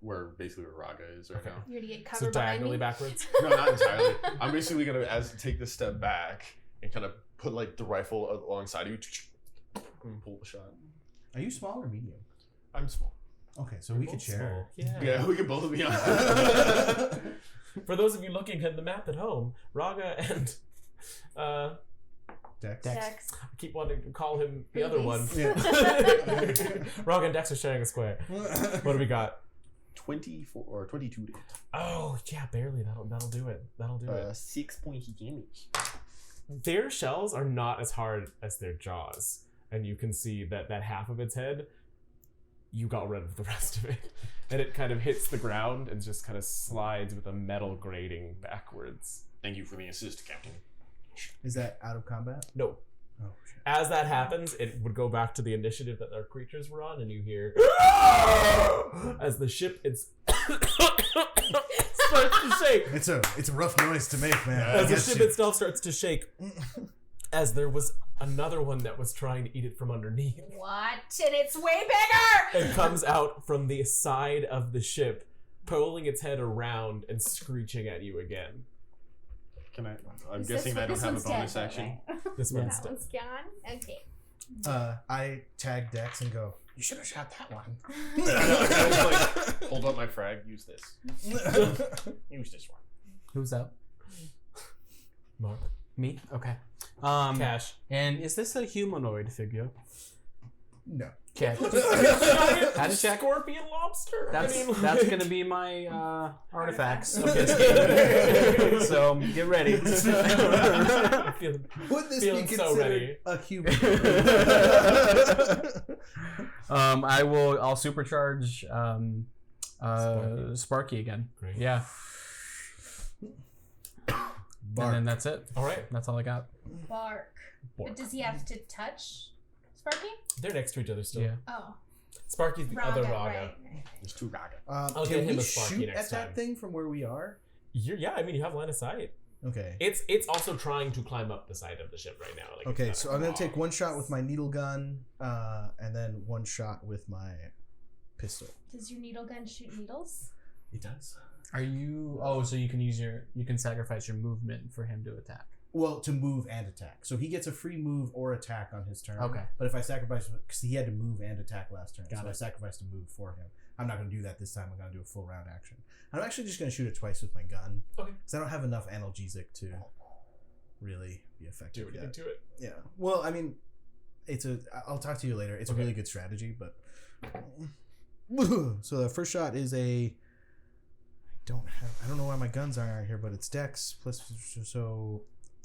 where basically where Raga is right Okay. now. You're gonna get So cover behind diagonally me. backwards. No, not entirely. I'm basically gonna take this step back and kind of put like the rifle alongside you and pull the shot. Are you small or medium? I'm small. Okay, so we could share. Yeah. Yeah, we can both be on. For those of you looking at the map at home, Raga and Dex. Dex. I keep wanting to call him the other one. Babies. Yeah. Raga and Dex are sharing a square. What do we got? 24 or 22 to hit. Oh yeah, barely. That'll do it. That'll do it. 6 points damage. Their shells are not as hard as their jaws, and you can see that half of its head, you got rid of the rest of it, and it kind of hits the ground and just kind of slides with a metal grating backwards. Thank you for the assist, Captain. Is that out of combat? No. Oh, shit. As that happens, it would go back to the initiative that our creatures were on, and you hear as the ship starts to shake. It's a rough noise to make, man. As I the guess ship you- itself starts to shake, as there was another one that was trying to eat it from underneath. What? And it's way bigger! It comes out from the side of the ship, pulling its head around and screeching at you again. Can I? I'm Is guessing this- I don't this have a one's bonus dead, action. right? This one's That dead. one's gone? Okay. I tag Dex and go, you should have shot that one. I was like, hold up my frag. Use this. Use this one. Who's up? Mark. Me? Okay. Cash. And is this a humanoid figure? No. Okay. Giant Had to check. Scorpion lobster. That's gonna be my artifacts of this game. So get ready. Would this Feeling be so considered ready. a human? I'll supercharge Sparky again. Great. Yeah. Bark. And then that's it. All right. That's all I got. Bark. But does he have to touch Sparky? They're next to each other still. Yeah. Oh. Sparky's the other Raga. right. There's 2 Raga. I'll can get him we a Sparky shoot next at time. that thing from where we are? Yeah, I mean, you have line of sight. Okay. It's also trying to climb up the side of the ship right now. Like, Okay, it's so not I'm gonna a take one shot with my needle gun, and then one shot with my pistol. Does your needle gun shoot needles? It does. Are you? Oh, so you can sacrifice your movement for him to attack. Well, to move and attack. So he gets a free move or attack on his turn. Okay. But if I sacrifice, because he had to move and attack last turn, Got so it. I sacrificed a move for him. I'm not going to do that this time. I'm going to do a full round action. I'm actually just going to shoot it twice with my gun. Okay. Because I don't have enough analgesic to really be effective Do anything yet. to it. Yeah. Well, I mean, I'll talk to you later. It's a Okay. really good strategy, but so the first shot is I don't know why my guns aren't out here, but it's Dex plus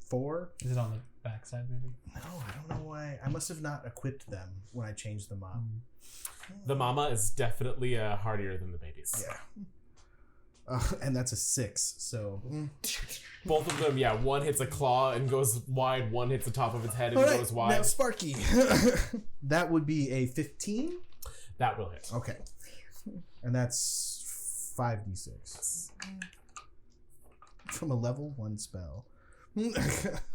4. Is it on the backside maybe? No, I don't know why. I must have not equipped them when I changed them up. The mama is definitely hardier than the babies. Yeah. And that's a 6, so... Both of them, yeah. One hits a claw and goes wide. One hits the top of its head and All right, goes wide. now Sparky. That would be a 15? That will hit. Okay. And that's 5d6. From a level 1 spell.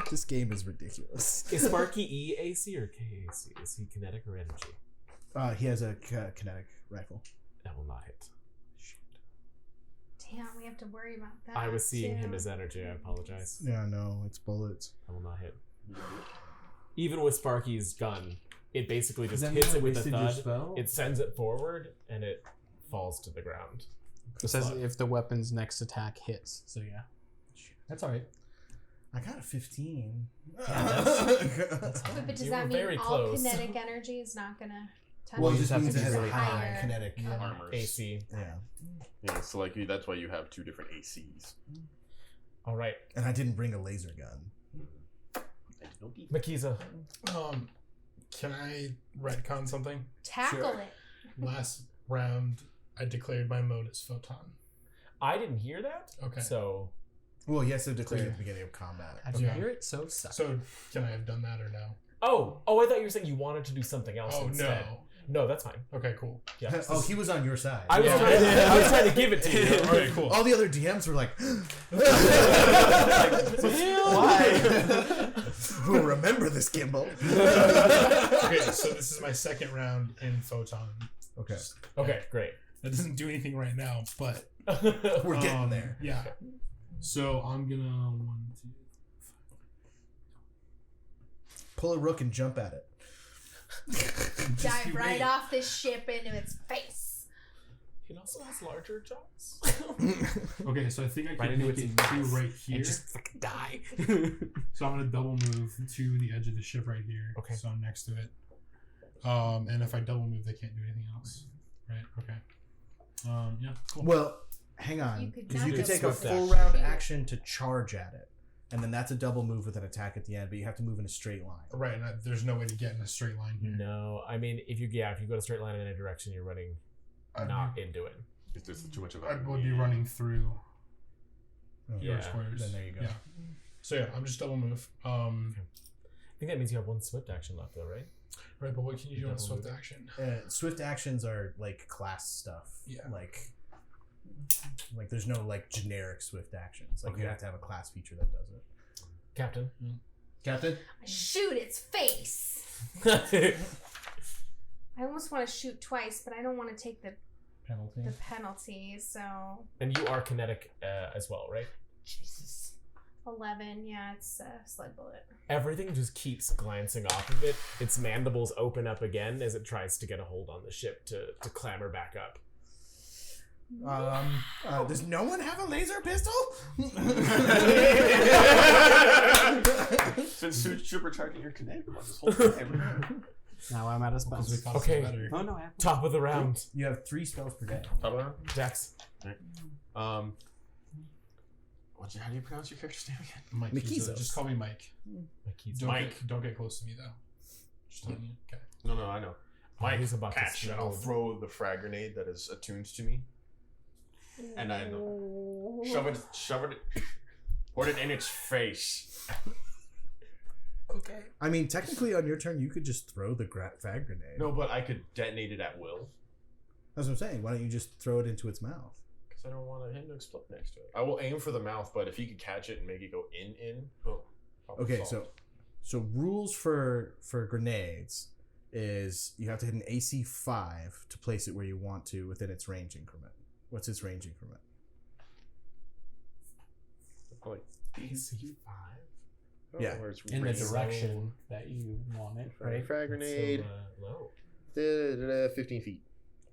This game is ridiculous. Is Sparky EAC or KAC? Is he kinetic or energy? He has a kinetic rifle. That will not hit. Damn, we have to worry about that. I was seeing him too. as energy. I apologize. Yeah, no, it's bullets. That will not hit. Even with Sparky's gun, it basically just Does that mean hits I it with a wasted your thud. spell? It sends it forward and it falls to the ground. It says if the weapon's next attack hits. So yeah. That's alright. I got a 15. Wait, but does You that were mean very all close. kinetic energy is not gonna touch Well, it? it just have to means it be has a really high higher. kinetic. Armors. AC. Yeah. Yeah, so like that's why you have 2 different ACs. All right. And I didn't bring a laser gun. Makiza. Can I retcon something? Tackle Sure. it. Last round, I declared my mode as photon. I didn't hear that. Okay. So Well, he has to declare at the beginning of combat. How'd you Okay. hear it? So suck. So can I have done that or no? Oh, I thought you were saying you wanted to do something else Oh instead. no. No, that's fine. Okay, cool. Yeah. Oh, he was on your side. I was Yeah. trying. I was trying to give it to you. All right, cool. All the other DMs were like, Why? we'll remember this, Gimbal. Okay, so this is my second round in photon. Okay. Okay, great. That doesn't do anything right now, but We're getting there. Yeah. So I'm gonna 1, 2. Pull a rook and jump at it. Dive right wait. off this ship into its face. It also has larger jaws. Okay, so I think I Right can into make its it mouth. to right here. And just fucking die. So I'm gonna double move to the edge of the ship right here. Okay. So I'm next to it. And if I double move, they can't do anything else. Right? Okay. Yeah. Cool. Well, hang You on. could Because you jump could it. take a Swift full action. round action to charge at it. And then that's a double move with an attack at the end, but you have to move in a straight line. Right, and there's no way to get in a straight line here. No, I mean if you go a straight line in any direction, you're running not into it. It's just too much of I a. would be running through Oh, Yeah. squares. Then there you go. Yeah. So yeah, I'm just double move. I think that means you have one swift action left, though, right? Right, but what can you do on Double swift move. action? Swift actions are like class stuff. Yeah. Like there's no like generic swift actions. Like you Okay. have to have a class feature that does it. Captain. Captain? I shoot its face. I almost want to shoot twice, but I don't want to take the Penalty. penalty. So And you are kinetic as well, right? Jesus. 11. Yeah, it's a slug bullet. Everything just keeps glancing off of it. Its mandibles open up again as it tries to get a hold on the ship to clamber back up. Does no one have a laser pistol? Since supercharging your kinetic one this whole time. Now I'm out of Because we spells. cost Okay. better. Oh no, I have Top of the round. You have 3 spells per day. Top of the round? Dex. How do you pronounce your character's name again? Mike. Mikizos. Just call me Mike. Makiza. Mike. Don't get close to me though. Just telling you. Okay. No, I know. Mike, he's about to catch, and I'll explode. throw the frag grenade that is attuned to me, and I shove it, put it in its face. Okay. I mean, technically on your turn, you could just throw the fag grenade. No, but I could detonate it at will, That's what I'm saying. Why don't you just throw it into its mouth? because I don't want him to explode next to it. I will aim for the mouth, but if he could catch it and make it go in, boom. Problem Okay, solved. so rules for grenades is you have to hit an AC 5 to place it where you want to within its range increment. What's its range increment? like AC 5. Yeah. where it's In the range. direction that you want it, right? Frag grenade. Low. 15 feet.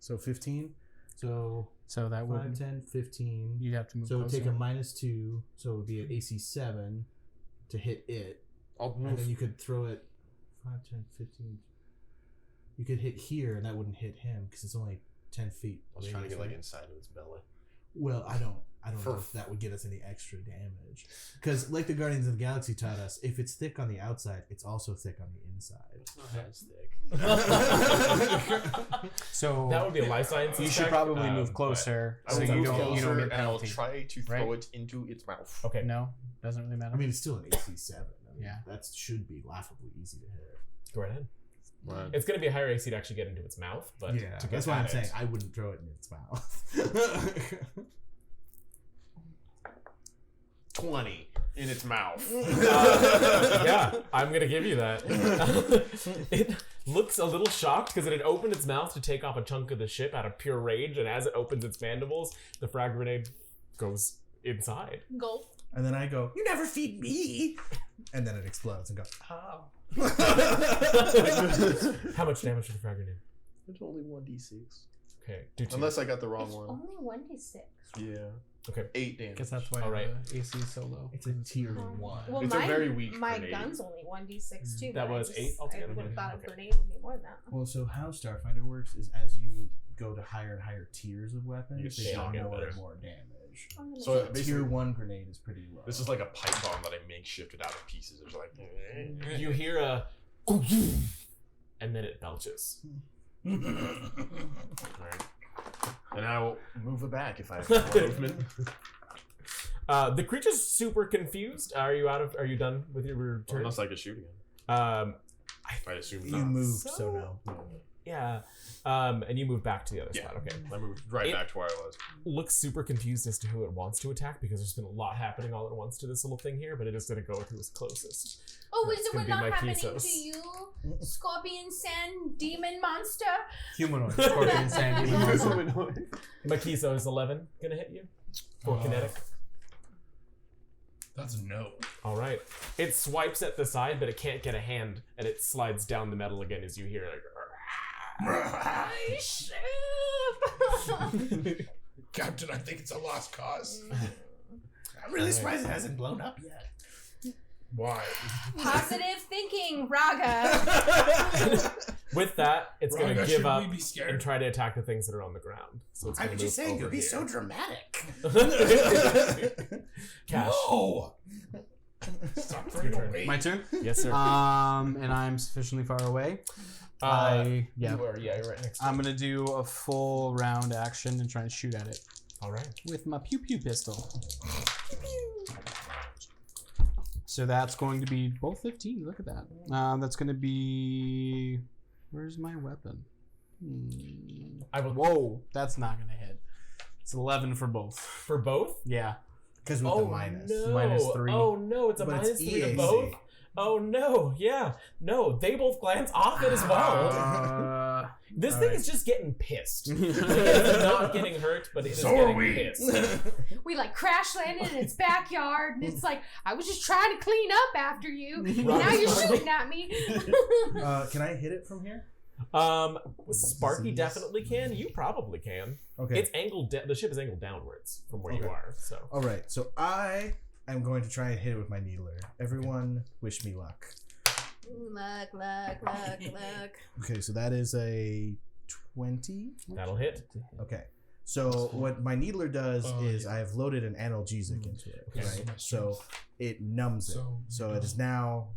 So 15, So So that 5, would 10, 15. you'd have to move So it would take closer. a -2, so it would be an AC 7 to hit it. I'll And then move. you could throw it 5, 10, 15. You could hit here, and that wouldn't hit him because it's only 10 feet. I was trying to get like radius, inside of its belly. Well, I don't know if that would get us any extra damage. Because, like the Guardians of the Galaxy taught us, if it's thick on the outside, it's also thick on the inside. It's not as thick. So That would be a life sciences. you should check, probably move but- closer I so will you move don't closer get and I'll penalty. try to right? throw it into its mouth. Okay. No, doesn't really matter. I mean, it's still an AC 7. I mean, Yeah. that should be laughably easy to hit. Go right ahead. Right. It's going to be a higher AC to actually get into its mouth, but Yeah, to get that's why I'm at saying it- I wouldn't throw it in its mouth. 20 in its mouth. Yeah, I'm going to give you that. It looks a little shocked because it had opened its mouth to take off a chunk of the ship out of pure rage, and as it opens its mandibles, the frag grenade goes inside. Gulp. And then I go, "You never feed me!" And then it explodes and goes, Oh. How much damage to the frag grenade? It's only 1d6. Okay, do 2. Unless I got the wrong It's one. only 1d6. Yeah. Okay. 8 damage. Guess that's why All right. the AC is so low. It's a tier 1. Well, It's a very weak My grenade. gun's only 1d6 too. That but I was just- 8 altogether? I would have thought Okay. a grenade would be more than that. Well, so how Starfinder works is as you go to higher and higher tiers of weapons, You they scale get it more better. and more damage. I'm gonna So say- basically- Tier 1 grenade is pretty low. This is like a pipe bomb that I makeshifted out of pieces. It's like. You hear a and then it belches. Alright. And I will move it back if I have more movement. The creature's super confused. Are you done with your turn? Unless I can shoot again. Um, I assume you not. moved, So- so no. yeah. And you move back to the other Yeah. spot. Okay. I moved right It- back to where I was. Looks super confused as to who it wants to attack because there's been a lot happening all at once to this little thing here, but it is going to go with who's closest. Oh, That's is it gonna what be not my happening Kisos. to you, scorpion sand demon monster? Humanoid. Scorpion Sandy. Makiso is 11 going to hit you for kinetic. That's a no. All right. It swipes at the side, but it can't get a hand, and it slides down the metal again as you hear it. My ship! Captain, I think it's a lost cause. I'm really surprised it hasn't blown up yet. Why? Positive thinking, Raga. With that, it's going to Raga, give should up we be scared? and try to attack the things that are on the ground. So it's I gonna was just move saying, over it'll be here. so dramatic. Cash. No! Stop Your throwing turn. away. My turn. Yes, sir. And I'm sufficiently far away. You Yeah. are, you're right next to I'm gonna do a full round action and try and shoot at it All right. with my pew pew pistol. So that's going to be both 15. Look at that. That's going to be. Where's my weapon? I will. Whoa, that's not going to hit. It's 11 for both. For both? Yeah. Because with the minus. No. -3. Oh, no. It's a But minus it's 3 to EAC. both? Oh, no. Yeah. No, they both glance off it as well. This thing is just getting pissed. It's not getting hurt, but it is So are getting we. pissed. We like crash landed in its backyard, and it's like, I was just trying to clean up after you. And now you're shooting at me. Can I hit it from here? Sparky Disease. definitely can. You probably can. Okay. It's angled. The ship is angled downwards from where you Okay. are. So All right. So I am going to try and hit it with my needler. Everyone, wish me luck. Look, look, look, look. Okay. So that is a 20. that'll hit. Okay. So what my needler does Oh, is yeah. I have loaded an analgesic into it, Okay. right? So it numbs it. So- So it is now,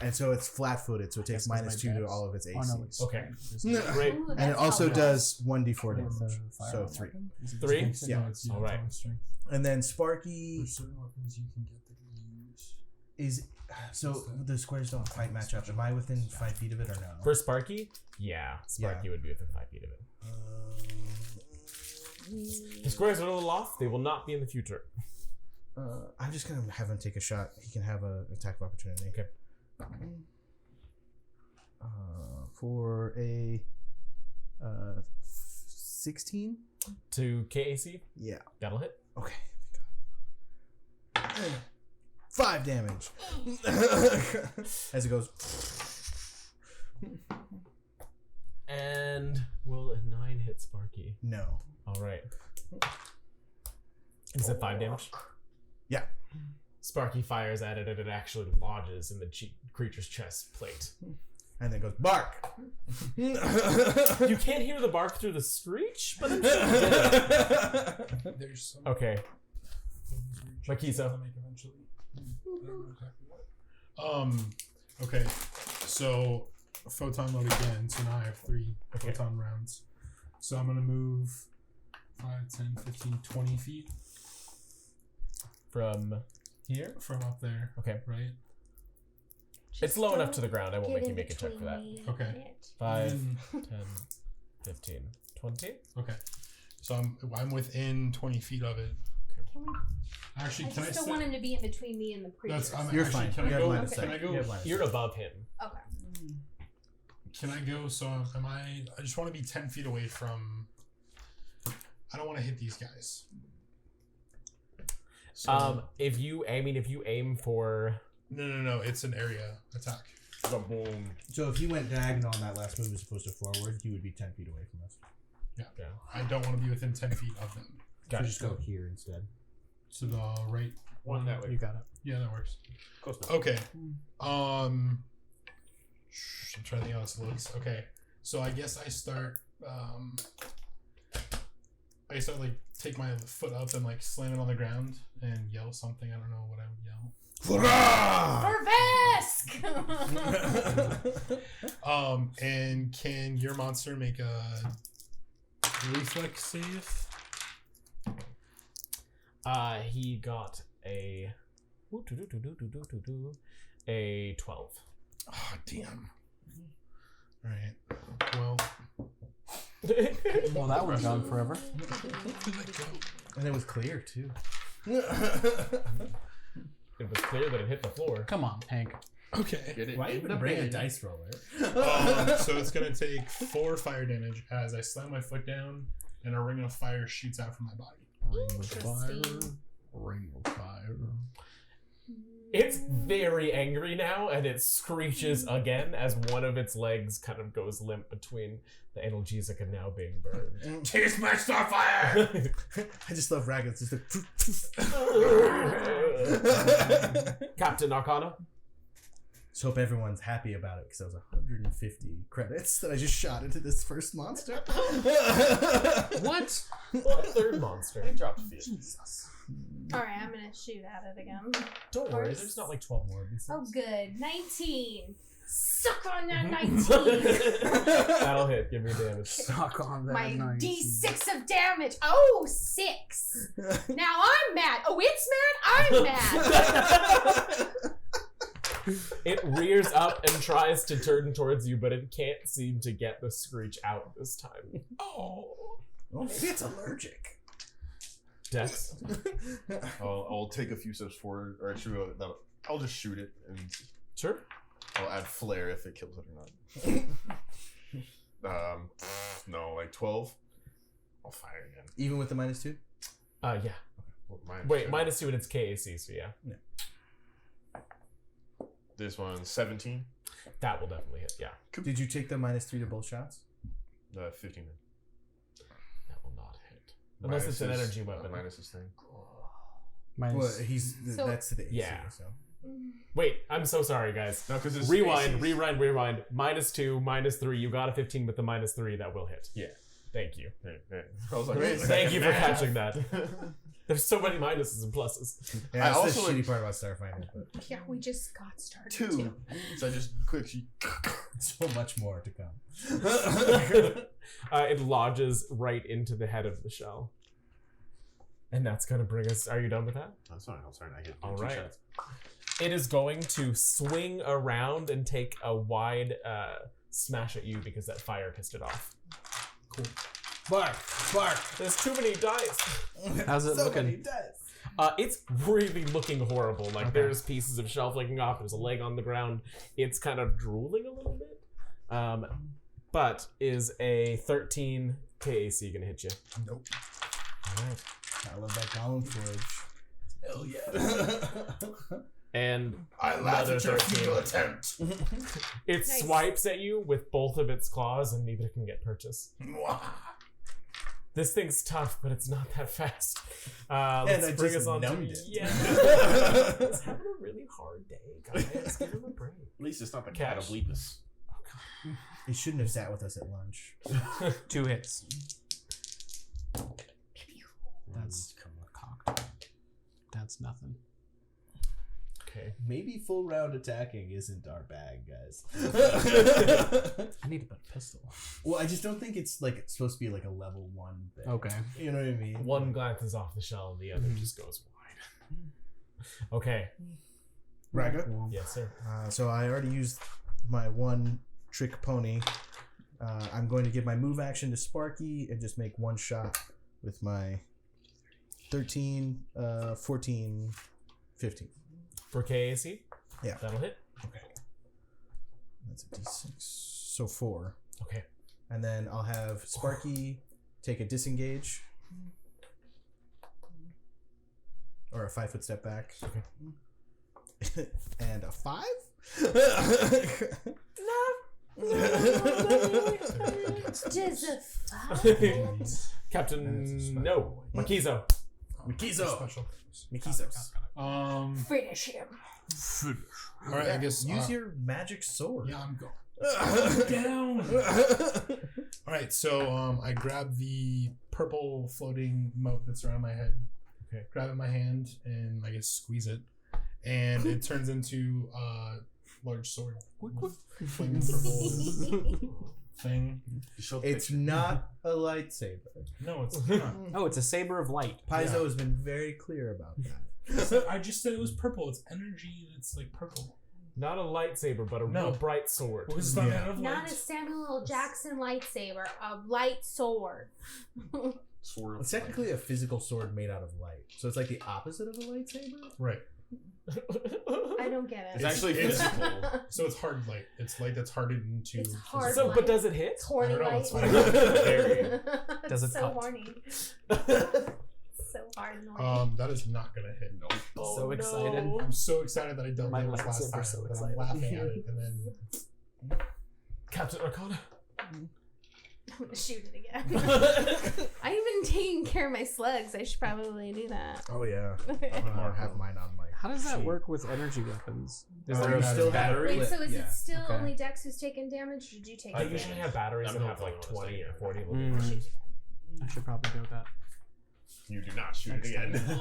and so it's flat-footed. So it takes Guess 'cause -2 my to dex- all of its Oh, AC. no, it's Okay. No. Great. Ooh, And it that's also not does 1d4 With damage. the So firearm 3. weapon? Is it 3? just- Yeah. It's All right. strength. And then Sparky There's certain weapons you can get that you use. is. So the squares don't quite match up. Am I within 5 feet of it or no? For Sparky, yeah, Sparky would be within 5 feet of it. The squares are a little off. They will not be in the future. I'm just gonna have him take a shot. He can have an attack of opportunity. Okay. For a 16. To KAC, Yeah. that'll hit. Okay. 5 damage. As it goes. And will a 9 hit Sparky? No. All right. Is it 5 damage? Yeah. Sparky fires at it and it actually lodges in the creature's chest plate. And then goes, bark! You can't hear the bark through the screech, but I'm sure you did. There's some. Okay. Makiso. Makiso. Eventually. Okay. So photon mode again. So now I have 3 photon rounds. So I'm gonna move 5, 10, 15, 20 feet From here? from up there. Okay. Right. It's low enough to the ground. I won't make you make a check for that. Okay. 5, Mm. 10, 15, 20. Okay. So I'm within 20 feet of it. Can we, Actually, I can I just don't sit? want him to be in between me and the creature. You're actually, fine. Can You I have go? line of Can sight. I go? You have line of You're sight. above him. Okay. Can I go? So am I? I just want to be 10 feet away from. I don't want to hit these guys. So, If you aim for no. It's an area attack. Boom. So if you went diagonal on that last move as opposed to forward, you would be 10 feet away from us. Yeah. Yeah. I don't want to be within 10 feet of them. So just go here instead. To the right. One that way. You got it. Yeah, that works. Close enough. Okay. I'm trying to think how this looks. Okay. So I guess I start like take my foot up and like slam it on the ground and yell something. I don't know what I would yell. Vervesk! And can your monster make a reflex save? he got a 12. Oh, damn. Alright. Well, Well, that one's gone forever. And it was clear, too. It was clear that it hit the floor. Come on, Hank. okay. Get it? Why in even the bring a bin. dice roller? So it's gonna take 4 fire damage as I slam my foot down and a ring of fire shoots out from my body. Ring of fire. Interesting. Ring of fire. It's very angry now, and it screeches again as one of its legs kind of goes limp between the analgesic and now being burned. Taste my starfire! I just love raggeds. Just like, Captain Arcana. just hope everyone's happy about it because that was 150 credits that I just shot into this first monster. What? Well, third monster. I dropped feet. Jesus. Alright, I'm gonna shoot at it again. Don't worry, Course. there's not like 12 more of these Oh, things. good. 19! Suck on that 19! That'll hit. Give me damage. Suck on that. My 19. D6 of damage. Oh, 6. Now I'm mad. Oh, it's mad? I'm mad. It rears up and tries to turn towards you, but it can't seem to get the screech out this time. Oh. Well, maybe it's allergic. Dex. I'll take a few steps forward, or actually, I'll just shoot it, and Sure. I'll add flare if it kills it or not. No, like 12. I'll fire again. Even with the -2? Yeah. Well, Wait, -2 and it's KAC, so yeah. This one's 17. That will definitely hit, yeah. Did you take the -3 to both shots? 15. That will not hit. Unless it's an energy weapon. Minus this thing. Minus. Well, So- that's to the AC, Yeah. so. Wait, I'm so sorry, guys. No, because it's Rewind. spaces. -2, -3. You got a 15 with the -3. That will hit. Yeah. Thank you. I was like, wait a Thank second, you for man. catching that. There's so many minuses and pluses. Yeah, I that's also the like- shitty part about Starfinder, but Yeah, we just got started. 2. So I just quickly. so much more to come. It lodges right into the head of the shell. And that's going to bring us... Are you done with that? I'm sorry. I hit All 2 right. shots. It is going to swing around and take a wide smash at you because that fire pissed it off. Cool. Bark! There's too many dice. How's it looking? Many dice. It's really looking horrible. Like, Okay. there's pieces of shell flaking off. There's a leg on the ground. It's kind of drooling a little bit. But is a 13 KAC going to hit you? Nope. All right. I love that column forge. Hell yeah. And I laugh Another at your 13. futile attempt. it Nice. swipes at you with both of its claws, and neither can get purchase. This thing's tough, but it's not that fast. I Let's bring just us on to numbed it. yeah. It's having a really hard day, guys. Give him a break. At least it's not the cat of Cash. Lepus. He shouldn't have sat with us at lunch. 2 hits. That's cocked. That's nothing. Okay. Maybe full round attacking isn't our bag, guys. I need a better pistol. Well, I just don't think it's like it's supposed to be like a level 1 thing. Okay. You know what I mean? One glances off the shell and the other just goes wide. Okay. Raga? Yes, sir. So I already used my 1 trick pony. I'm going to give my move action to Sparky and just make 1 shot with my 13, 14, 15. For KAC? Yeah. That'll hit. Okay. That's a d6. So 4. Okay. And then I'll have Sparky take a disengage. Or a 5-foot step back. Okay. And a 5? Just a fight. Captain, no. Makizo. Mikizo. Special. Mikizos. Finish him. All right, I guess. Use your magic sword. Yeah, I'm going down. All right, so I grab the purple floating mote that's around my head. Okay. Grab it in my hand and I guess squeeze it, and it turns into a large sword. Flaming purple thing. It's not a lightsaber. No, it's not. Oh, it's a saber of light. Paizo has been very clear about that. I just said it was purple. It's energy. It's like purple. Not a lightsaber, but a No. real bright sword. Because it's not Yeah. made of Not light. a Samuel L. Jackson lightsaber, a light sword. Sword of It's technically a physical sword made out of light. So it's like the opposite of a lightsaber? Right. I don't get it. It's actually It's- physical. So it's hard light. It's light that's hardened into. It's hard So, light. but does it hit? It's horny I don't know, light. it's fine. Does it so cut? horny. So hard and horny. That is not gonna hit. No. So excited. I'm so excited that I dealt My with this last lightsaber time. so that excited. I'm laughing at it, and then Captain Arcana. I'm gonna shoot it again. I've been taking care of my slugs. I should probably do that. Oh, yeah. Or have mine on my. How does that work with energy weapons? Is Oh, there you a still have battery? Wait, so is Yeah. it still Okay. only Dex who's taking damage, or did you take I damage? usually have batteries I'm that not have the like one that's 20 or taking 40. Mm. Shoot it I should probably do that. You do not shoot it again. again.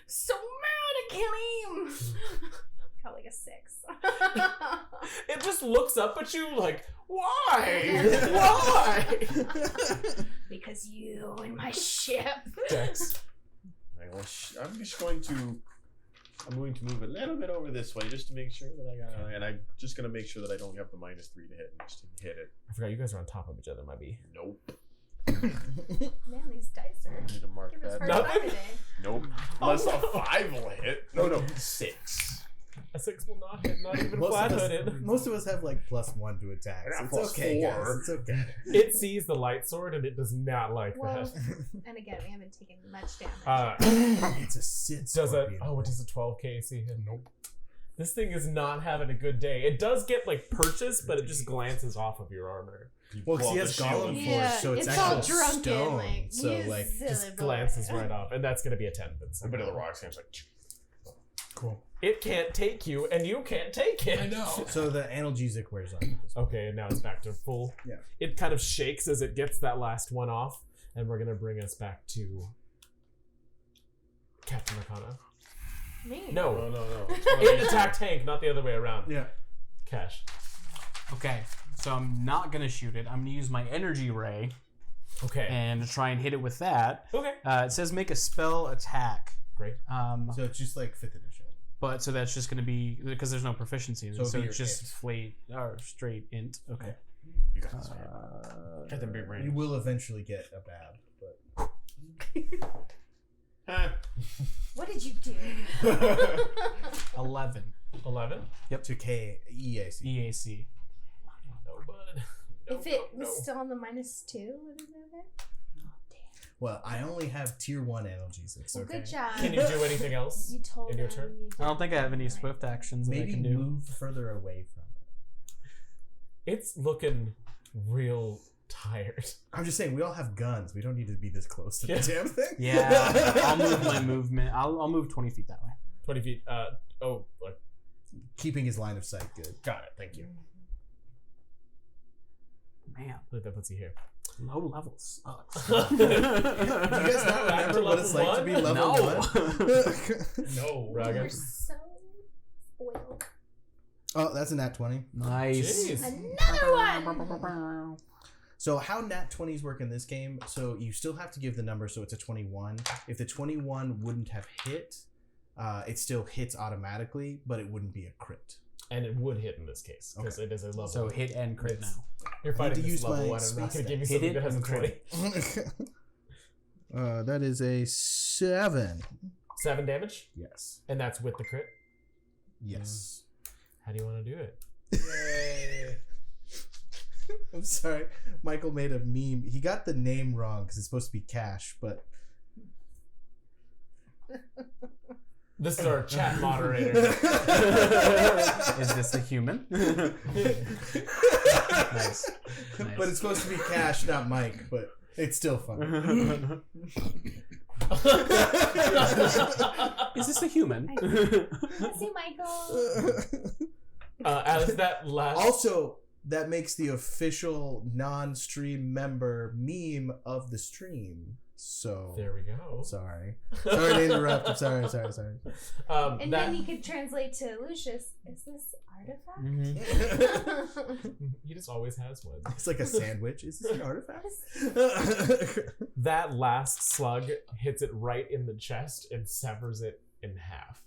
So mad I can't aim. Got like a 6. It just looks up at you like, why? Why? Because you and my ship. Dex. I'm just going to. I'm going to move a little bit over this way just to make sure that I got. And I'm just going to make sure that I don't have the -3 to hit and just hit it. I forgot you guys are on top of each other, might be. Nope. Man, these dice are I need to mark giving us that. hard Nothing? time today. Nope. Unless a 5 will hit. No, 6. A 6 will not hit, not even Most flat of, hooded. us, most of us have like +1 to attack. I got It's plus okay, 4. guys. It's okay. It sees the light sword and it does not like Well, that. and again, we haven't taken much damage. It's a Sith Does it? scorpion. Oh, it does a 12 KC hit. nope. This thing is not having a good day. It does get like purchased, but it just glances off of your armor. Well, Pull because he out has the shield. golem Yeah, force, so it's, it's all actual drunken, stone. like, so you like, silly Just boy. glances right off, and that's gonna be a 10. A bit of the rock seems like. Cool. It can't take you, and you can't take it. I know. so the analgesic wears off. At this point. Okay, and now it's back to full. Yeah. It kind of shakes as it gets that last one off, and we're gonna bring us back to Captain Arcana. Me? No, No. it attacked Hank, not the other way around. Yeah. Cash. Okay, so I'm not gonna shoot it. I'm gonna use my energy ray Okay. and try and hit it with that. Okay. It says make a spell attack. Great. So it's just like 5th edition. But so that's just gonna be because there's no proficiency in it, So it'd so be it's your just int. flat or straight int. Okay. You got this. Got them big You brains. will eventually get a bad, but What did you do? 11 11. to K EAC. EAC. No, bud. If it was still on the -2, would it have it? Well, I only have tier 1 analgesics. Well, Okay. good job. Can you do anything else? You told in your him turn? you I don't think I have any did. swift actions that I Maybe can do. move further away from it. It's looking real tired. I'm just saying, we all have guns. We don't need to be this close to the damn thing. Yeah, I'll move my movement. I'll move 20 feet that way. 20 feet. Look. Keeping his line of sight good. Got it. Thank you. Man, Look, that puts you here. low level sucks. Do you guys not Back to remember what it's like to be level level No. 1? No. Raga. We're so spoiled. Oh, that's a nat 20. Nice. Jeez. Another one. So how nat 20s work in this game, so you still have to give the number, so it's a 21. If the 21 wouldn't have hit, it still hits automatically, but it wouldn't be a crit. And it would hit in this case because it is a level. So hit and crit It's- now. You're I fighting need to this use level my one. I'm not space going to give you Hit something it that has a and 20. That is a 7. 7 damage, Yes. and that's with the crit. Yes. How do you want to do it? I'm sorry. Michael made a meme. He got the name wrong because it's supposed to be Cash, but This is our chat moderator. Is this a human? Nice. but it's supposed to be Cash, not Mike. But it's still fun. Is this a human? Let's see, Michael. As that last. Also, that makes the official non-stream member meme of the stream. So There we go. sorry to interrupt. I'm sorry. And that, then you could translate to Lucius, is this artifact? he just always has one. It's like a sandwich. Is this an artifact? That last slug hits it right in the chest and severs it in half.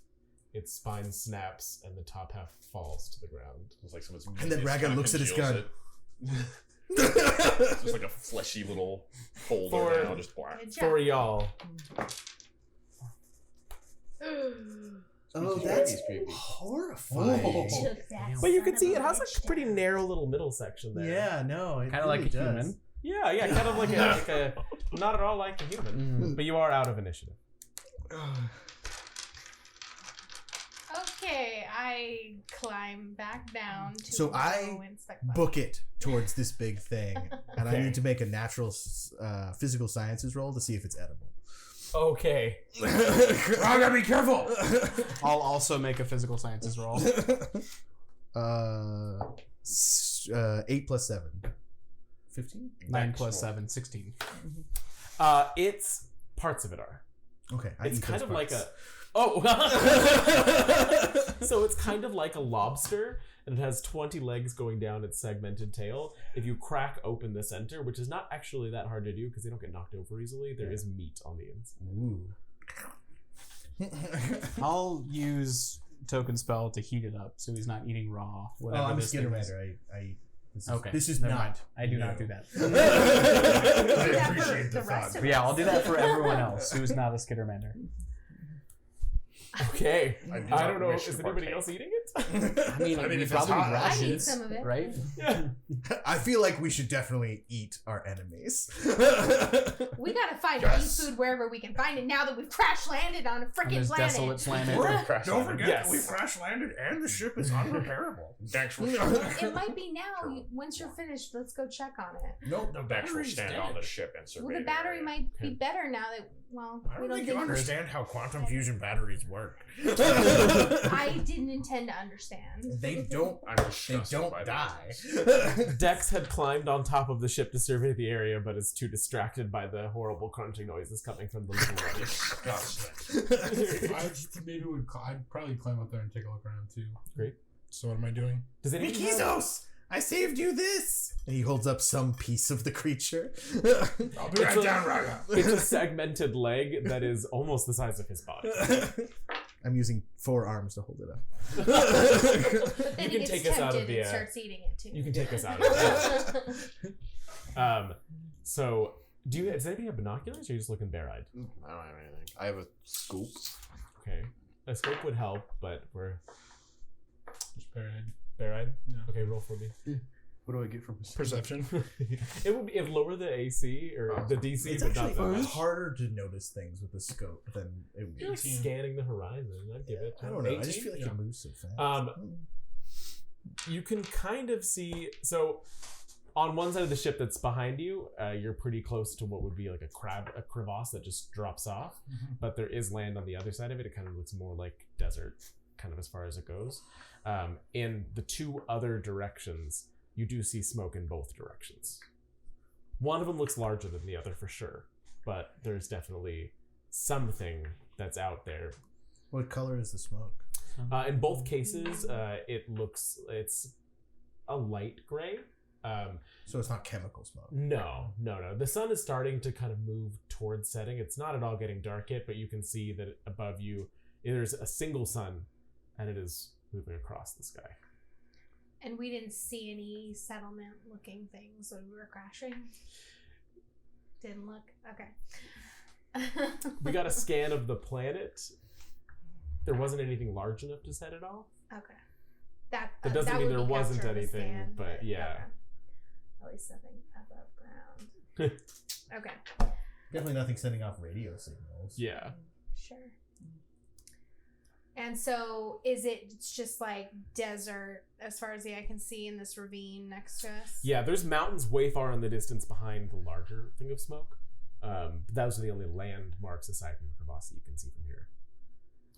Its spine snaps and the top half falls to the ground. It's like someone's And then Raga looks at his gun. It's just like a fleshy little folder For- now, just black. Good For job. y'all, Oh, Speaking that's of these creepy. horrifying. Took that but you can son see of it has a bitch pretty down. narrow little middle section there. Yeah, no, it Kind of really like a does. human. Yeah, kind of like a not at all like a human. But you are out of initiative. Okay, I climb back down to So I go inspect my- Book it towards this big thing, and I Okay. need to make a natural physical sciences roll to see if it's edible. Okay. Raga, be careful. I'll also make a physical sciences roll. 8 plus 7. 15? 9 plus 7, 16. It's parts of it are. Okay. It's eat kind those of like parts. a. Oh! So it's kind of like a lobster, and it has 20 legs going down its segmented tail. If you crack open the center, which is not actually that hard to do because they don't get knocked over easily, there is meat on the inside. Ooh. I'll use token spell to heat it up so he's not eating raw. Oh, Whatever I'm a this thing is. Skittermander. This is, Okay. This is never not. mind. I do not do that. Do that for appreciate the the rest thought. of Yeah, us. I'll do that for everyone else who's not a Skittermander. Okay. I do I not don't know. wish Is to anybody partake. else eating it? I mean, I mean, we if it's probably hot, need I need rations, some of it. right? Yeah. I feel like we should definitely eat our enemies. We gotta find Yes. food wherever we can find it now that we've crash landed on a On freaking this planet. desolate planet. Crash Don't landed. forget, Yes. we crash landed and the ship is unrepairable. Dax will, It might be now. Once you're finished, let's go check on it. Nope, the Dax will battery's stand dead. on the ship and survey Well, the the battery area. might be better now that, well, I we don't think you think understand how quantum fusion batteries work. I didn't intend to understand. They don't. I'm They disgusted don't by die. Dex had climbed on top of the ship to survey the area, but is too distracted by the horrible crunching noises coming from the little one. I'd probably climb up there and take a look around too. Great. So what am I doing? Does anyone have- Mikizos, I saved you this. And he holds up some piece of the creature. I'll be right a- down, Raga. It's a segmented leg that is almost the size of his body. I'm using 4 arms to hold it up. But then You he can gets take us out of tempted the, and starts eating it too. You can take us out of it. So, does anybody have binoculars, or are you just looking bare-eyed? I don't have anything. I have a scope. Okay. A scope would help, but we're Just paranoid. bare-eyed? Yeah. Okay, roll for me. What do I get from this? Perception. It would be if lower the AC or the DC, It's but not actually that much. harder to notice things with the scope than it would be. You're like scanning the horizon. I'd give it. I don't know. I just 18? feel like Yeah. it moves so fast. You can kind of see. So on one side of the ship that's behind you, you're pretty close to what would be like a crevasse that just drops off. But there is land on the other side of it. It kind of looks more like desert, kind of as far as it goes. In the two other directions, you do see smoke in both directions. One of them looks larger than the other for sure, but there's definitely something that's out there. What color is the smoke? In both cases, it's a light gray. So it's not chemical smoke. No. The sun is starting to kind of move towards setting. It's not at all getting dark yet, but you can see that above you, there's a single sun, and it is moving across the sky. And we didn't see any settlement-looking things when we were crashing? Didn't look? Okay. We got a scan of the planet. There wasn't anything large enough to set it off. Okay. That doesn't mean would there be wasn't captured on the anything, scan, but yeah. okay. At least nothing above ground. Okay. Definitely nothing sending off radio signals. Yeah. Sure. And so it's just like desert as far as the eye can see in this ravine next to us? Yeah, there's mountains way far in the distance behind the larger thing of smoke. Those are the only landmarks aside from the crevasse that you can see from here.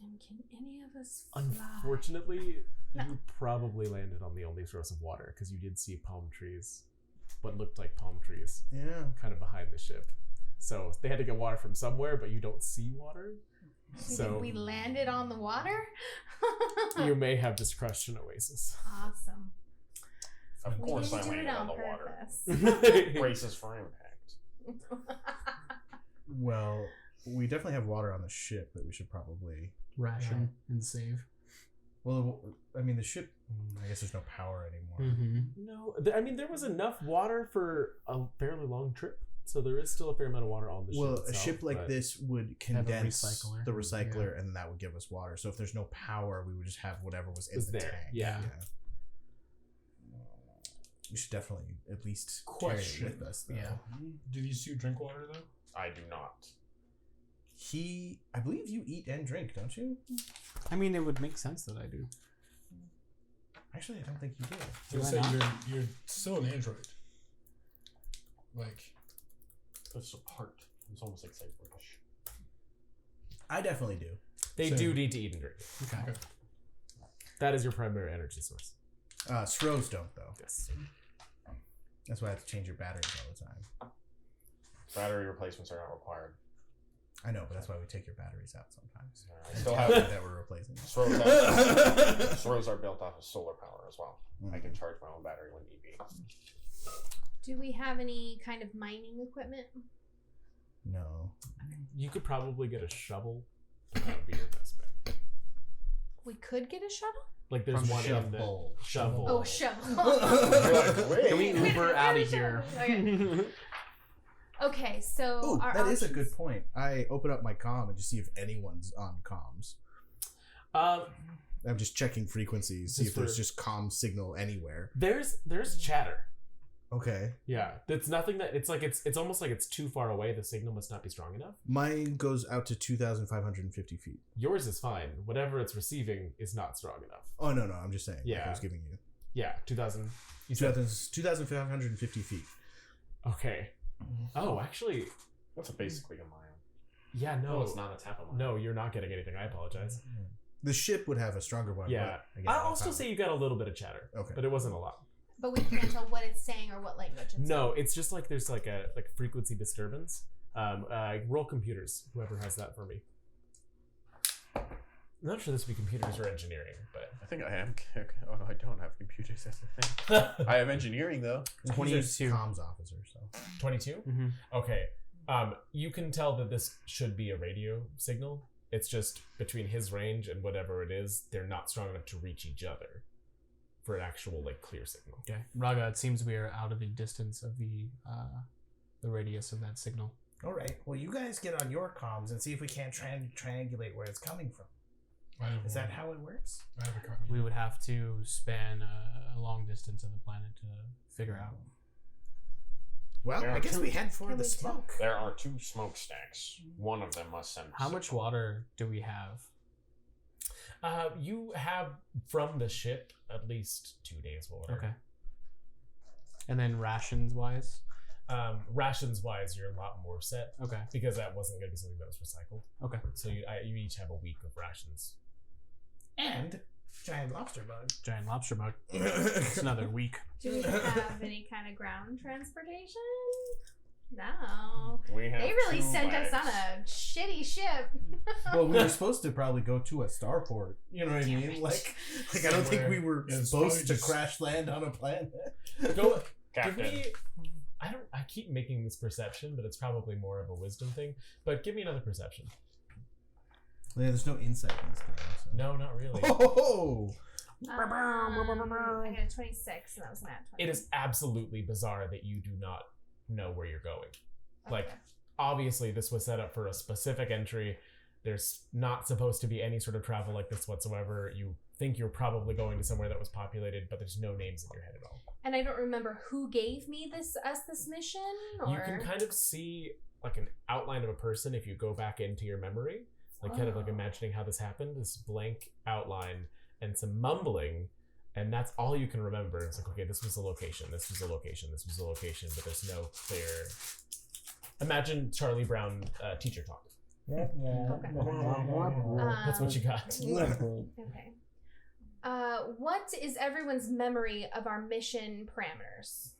And can any of us fly? Unfortunately, No. you probably landed on the only source of water because you did see palm trees, what looked like palm trees, Yeah. kind of behind the ship. So they had to get water from somewhere, but you don't see water. You So think we landed on the water? you may have just crushed an oasis. Awesome. Of We course I didn't do landed it on on the water. purpose. Braces for impact. Well, we definitely have water on the ship that we should probably. Ration and save. Well, I mean, the ship. I guess there's no power anymore. Mm-hmm. No, I mean, there was enough water for a fairly long trip. So there is still a fair amount of water on the ship. Well, itself, a ship like but this would Have a condense recycler. the recycler, and that would give us water. So if there's no power, we would just have whatever was in Was the there, tank. yeah. We should definitely at least Question. carry it with us. Though. Yeah. Do these two drink water though? I do not. I believe you eat and drink, don't you? I mean, it would make sense that I do. Actually, I don't think you do. So Why say not? you're still an android. Like, It's a part. It's almost like Cyberpunk. I definitely do. they Same. do need to eat and drink. Okay. That is your primary energy source. Sros don't though. Yes. That's why I have to change your batteries all the time. Battery replacements are not required. I know, but that's why we take your batteries out sometimes. I still Have have that we're replacing. Throws are built off of solar power as well. I can charge my own battery when need be. Do we have any kind of mining equipment? No. You could probably get a shovel. That would be your best bet. We could get a shuttle? Like there's From one in the shovel. shovel. Oh, a shovel. Can we Wait, Uber where out is of here? shovel? Okay, so Oh, our that is a options- good point. I open up my comm and just see if anyone's on comms. I'm just checking frequencies, see Just if there's for- just comm signal anywhere. There's chatter. Okay. Yeah, it's nothing that it's like it's almost like it's too far away. The signal must not be strong enough. Mine goes out to 2,550 feet. Yours is fine. Whatever it's receiving is not strong enough. Oh, no, I'm just saying. Like Yeah. I was giving you. Yeah, 2,000. You said 2,550 feet. okay. Oh, actually, That's basically a mile. yeah, no, No, it's not a tap of mine. no, you're not getting anything. I apologize. The ship would have a stronger one. Yeah, but again, I'll that's still not- say you got a little bit of chatter. Okay. But it wasn't a lot. But we can't tell what it's saying or what language it's No, it's just like there's like a frequency disturbance. Roll computers. Whoever has that for me. I'm not sure this would be computers or engineering, but I think I am. Oh no, I don't have computers. That's the thing. I have engineering though. He's a 22. comms officer, so. 22. Mm-hmm. Okay. You can tell that this should be a radio signal. It's just between his range and whatever it is, they're not strong enough to reach each other for an actual like clear signal. Okay, Raga. It seems we are out of the distance of the radius of that signal. All right. Well, you guys get on your comms and see if we can't triangulate where it's coming from. I have Is that one. how it works? I have a copy. We would have to span a long distance of the planet to figure out. Well, There I are guess two- we head for Can the we tell? smoke. There are 2 smokestacks. One of them must send. How much water do we have? You have from the ship at least 2 days water. Okay. And then rations wise. Rations wise, you're a lot more set Okay. because that wasn't going to be something that was recycled. Okay. So you each have a week of rations. And giant lobster bug. Giant lobster bug. It's another week. Do we have any kind of ground transportation? No. We have They really 2 sent us bags. on a shitty ship. Well, we were supposed to probably go to a starport. You know what I mean? Like I don't think we were Yeah, it's supposed probably to just- crash land on a planet. Go. Give Captain. me. I keep making this perception, but it's probably more of a wisdom thing. But give me another perception. Yeah, there's no insight in this game. So. No, not really. Oh, I got a 26, and that was an at 20. It is absolutely bizarre that you do not know where you're going. Like, Okay. obviously, this was set up for a specific entry. There's not supposed to be any sort of travel like this whatsoever. You think you're probably going to somewhere that was populated, but there's no names in your head at all. And I don't remember who gave me this mission. Or... You can kind of see like an outline of a person if you go back into your memory, like kind of like imagining how this happened. This blank outline and some mumbling, and that's all you can remember. It's like, okay, this was a location, this was a location, this was a location, but there's no clear. Imagine Charlie Brown teacher talk. Okay. That's what you got. Okay. What is everyone's memory of our mission parameters?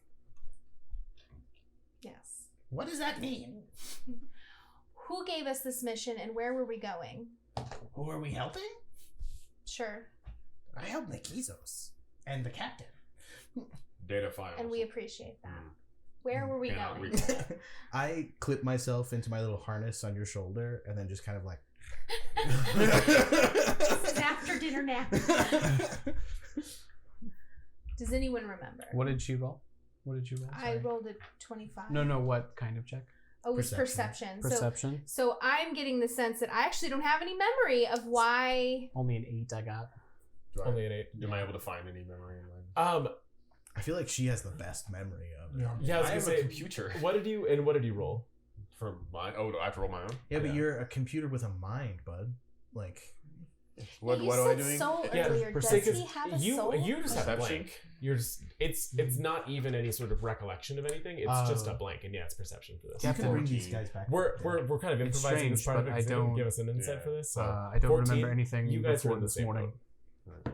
Yes. what does that mean? Who gave us this mission and where were we going? Who are we helping? Sure. I help Nikizos and the captain. Data files. And we appreciate that. Where were we Cannot going? recall. I clip myself into my little harness on your shoulder and then just kind of like. This is after dinner nap. Does anyone remember? What did she roll? What did you roll? I Sorry. rolled a 25. No, what kind of check? Oh, it was Perception. perception. Perception. So I'm getting the sense that I actually don't have any memory of why. Only an 8 I got. Only an 8. Am I able to find any memory in mine? I feel like she has the best memory of it. Yeah, I was I gonna am say, a computer. what did you roll? For mine? Oh, do I have to roll my own? Yeah, but Yeah. you're a computer with a mind, bud. Like, What you am I said doing? soul Yeah, earlier. Does because he have a you soul? you just have a Perception? blank. You're just it's not even any sort of recollection of anything. It's just a blank, and yeah, it's perception for this. you can bring 14. these guys back. We're kind of It's improvising this strange, part of but it. I 'Cause they didn't don't- give us an insight yeah. for this. So I don't 14, remember anything you guys are before in the this same morning. boat.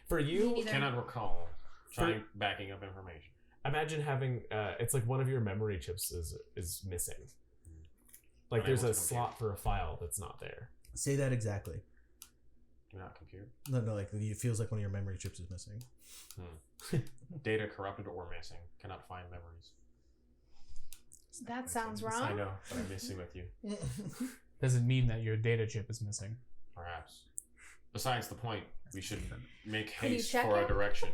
For Me you, neither. Cannot recall. Trying backing up information. imagine having it's like one of your memory chips is missing. Like Unable there's to a compute. slot for a file that's not there. Say that exactly. Do not compute. No, like it feels like one of your memory chips is missing. Data corrupted or missing. Cannot find memories. That sounds I wrong. know, but I'm missing with you. Does it mean that your data chip is missing? Perhaps. Besides the point, we should make Could you haste check for our it? direction.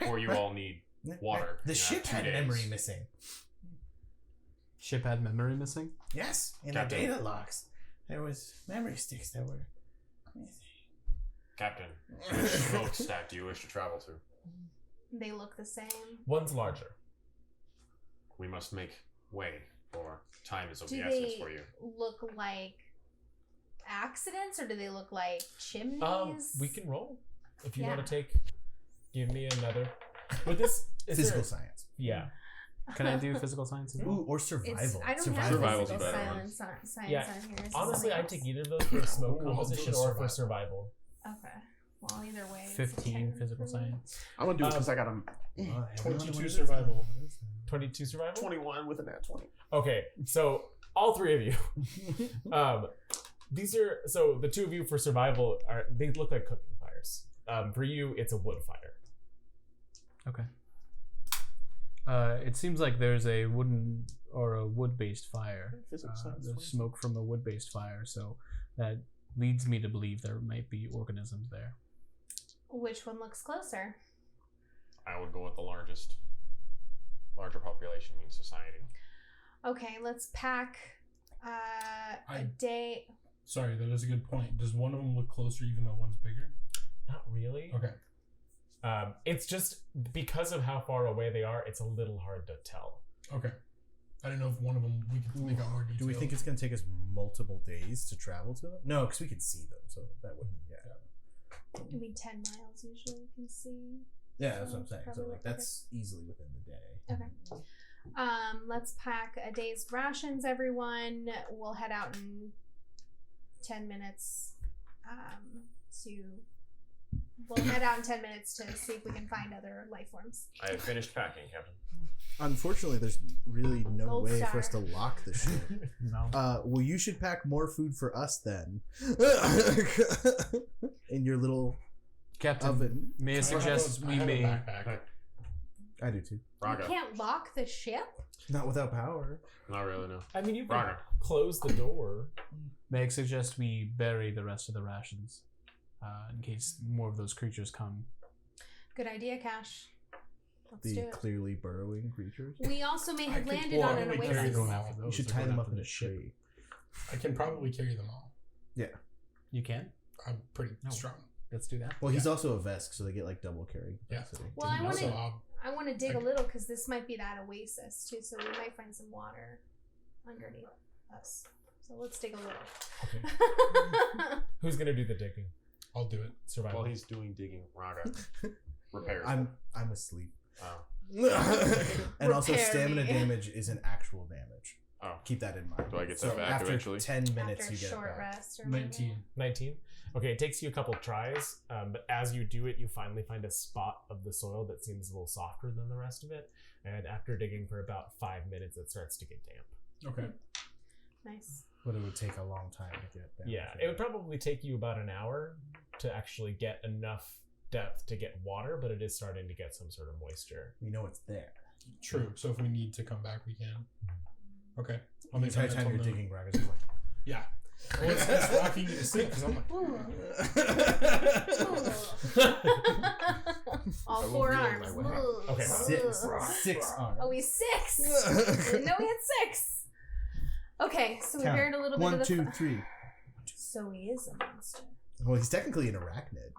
Or you all need water. The You have ship 2 had days. memory missing. Ship had memory missing? Yes, in Captain. the data logs, there was memory sticks that were missing. Captain, which smokestack do you wish to travel to? They look the same. One's larger. We must make way, for time is of Do the essence they for you. look like accidents or do they look like chimneys? We can roll if you Yeah. want to take. Give me another. With this is Physical there, science. yeah. Can I do physical science as well? Ooh, or survival. It's, I don't Survival. have Survival's physical a better one. science Yeah. on here. This is Honestly, something I'd else. take either of those for smoke Ooh, I'll composition do or survival. for survival. Okay. Well, either way. it's 15 10 physical for me. science. I'm gonna do it because I got a 22 survival. 22 survival. 21 with a nat 20. Okay, so all three of you. These are so the two of you for survival are they look like cooking fires. For you, it's a wood fire. Okay. It seems like there's a wooden or a wood-based fire. Physical science. There's smoke from a wood-based fire, so that leads me to believe there might be organisms there. Which one looks closer? I would go with the largest. Larger population means society. Okay, let's pack a day. Sorry, that is a good point. Does one of them look closer even though one's bigger? Not really. Okay. It's just because of how far away they are, it's a little hard to tell. Okay. I didn't know if one of them we could make out more detail. Do we think it's going to take us multiple days to travel to them? No, because we can see them, so that wouldn't. Yeah. I mean, 10 miles usually you can see. Yeah, that's what I'm saying. So Probably like that's easily within the day. Okay. Let's pack a day's rations, everyone. We'll head out in 10 minutes. We'll head out in 10 minutes to see if we can find other life forms. I have finished packing, Captain. Unfortunately, there's really no Gold way star. for us to lock the ship. No. Well, you should pack more food for us then. In your little Captain, oven. may I suggest I we have a may... backpack. I do too. Raga. You can't lock the ship? Not without power. Not really, no. I mean, you can Raga. close the door. May I suggest we bury the rest of the rations in case more of those creatures come. Good idea, Cash. Let's The do it. clearly burrowing creatures. We also may have could landed on an probably carry oasis. them Going all. after You those, should they're tie going them up after in a the ship. tree. I can probably carry them all. You can? I'm pretty No. strong. Let's do that. Well, he's also a Vesk, so they get like double carry Yeah. capacity. Well, I Also, wanna- I'll- I want to dig a little because this might be that oasis too, so we might find some water underneath us. So let's dig a little. Who's gonna do the digging? I'll do it. Survival. While he's doing digging, Raga repairs. I'm asleep. Oh. And also, Repair stamina me. damage is an actual damage. Oh. Keep that in mind. Do I get so that back after eventually? 10 minutes, After a you get short it back. rest. Or maybe- 19. 19. Okay, it takes you a couple tries, but as you do it, you finally find a spot of the soil that seems a little softer than the rest of it. And after digging for about 5 minutes, it starts to get damp. Okay. Nice. But it would take a long time to get that. Yeah, it would probably take you about an hour to actually get enough depth to get water, but it is starting to get some sort of moisture. We know it's there. True. So if we need to come back, we can. Okay. I'll make Anytime sure time I you're told them. digging, Ragas is like, Yeah. Well, it's rocking you to sleep because I'm like, All I will 4 be on arms. my way. Okay. six arms. Oh, he's 6. Didn't know we had 6. Okay, so we Count. buried a little bit 1, of the. 2, 3. So he is a monster. Well, he's technically an arachnid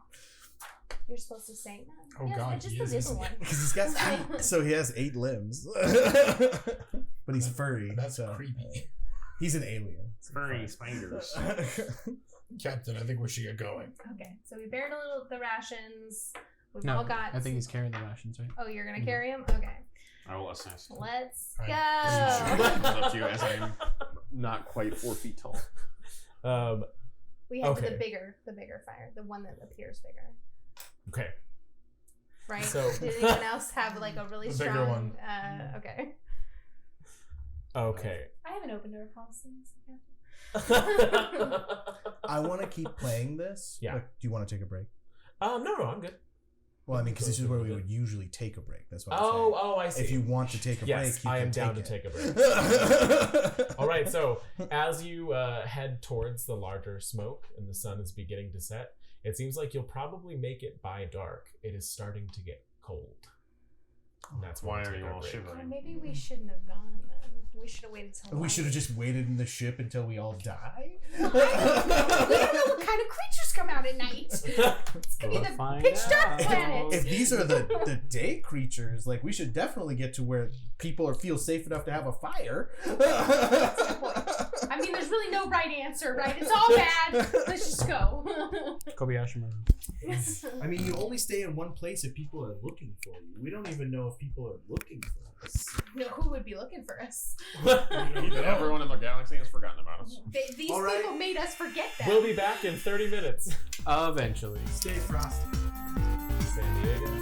You're supposed to say that. Oh, Yeah, God, just he the is, little isn't he? one. because he's got 8. So he has 8 limbs. But he's furry. that's so creepy. he's an alien. Furry spiders. Captain, I think we should get going. Okay, so we buried a little of the rations. We've No, all got. I think he's carrying the rations, right? Oh, you're gonna carry him? Okay. I will assist. Let's All go. right. It's up to you as I'm not quite 4 feet tall. We have Okay. the bigger fire, the one that appears bigger, Okay. right? So- Did anyone else have like a really The bigger strong? one. Okay. Okay. I have an open door policy. So I want to keep playing this. Yeah. Like, do you want to take a break? No, I'm good. Well, I mean, because this is where we would usually take a break. That's what Oh, I I'm see. saying. If you want to take a Yes, break, you I can am down take to take a break. break. All right, so as you head towards the larger smoke and the sun is beginning to set, it seems like you'll probably make it by dark. It is starting to get cold. And that's Why we'll are take you our all break. shivering? maybe we shouldn't have gone then. We should have waited till. We should have just waited in the ship until we all die. We don't know what kind of creatures come out at night. It's gonna be We'll the find pitch dark out. planet. If these are the day creatures, like we should definitely get to where people feel safe enough to have a fire. I mean, there's really no right answer, right? It's all bad. Let's just go. Kobayashi Maru. I mean, you only stay in one place if people are looking for you. We don't even know if people are looking for us. No, who would be looking for us? Everyone in the galaxy has forgotten about us. These All right. people made us forget that. We'll be back in 30 minutes. Eventually. Stay frosty. San Diego.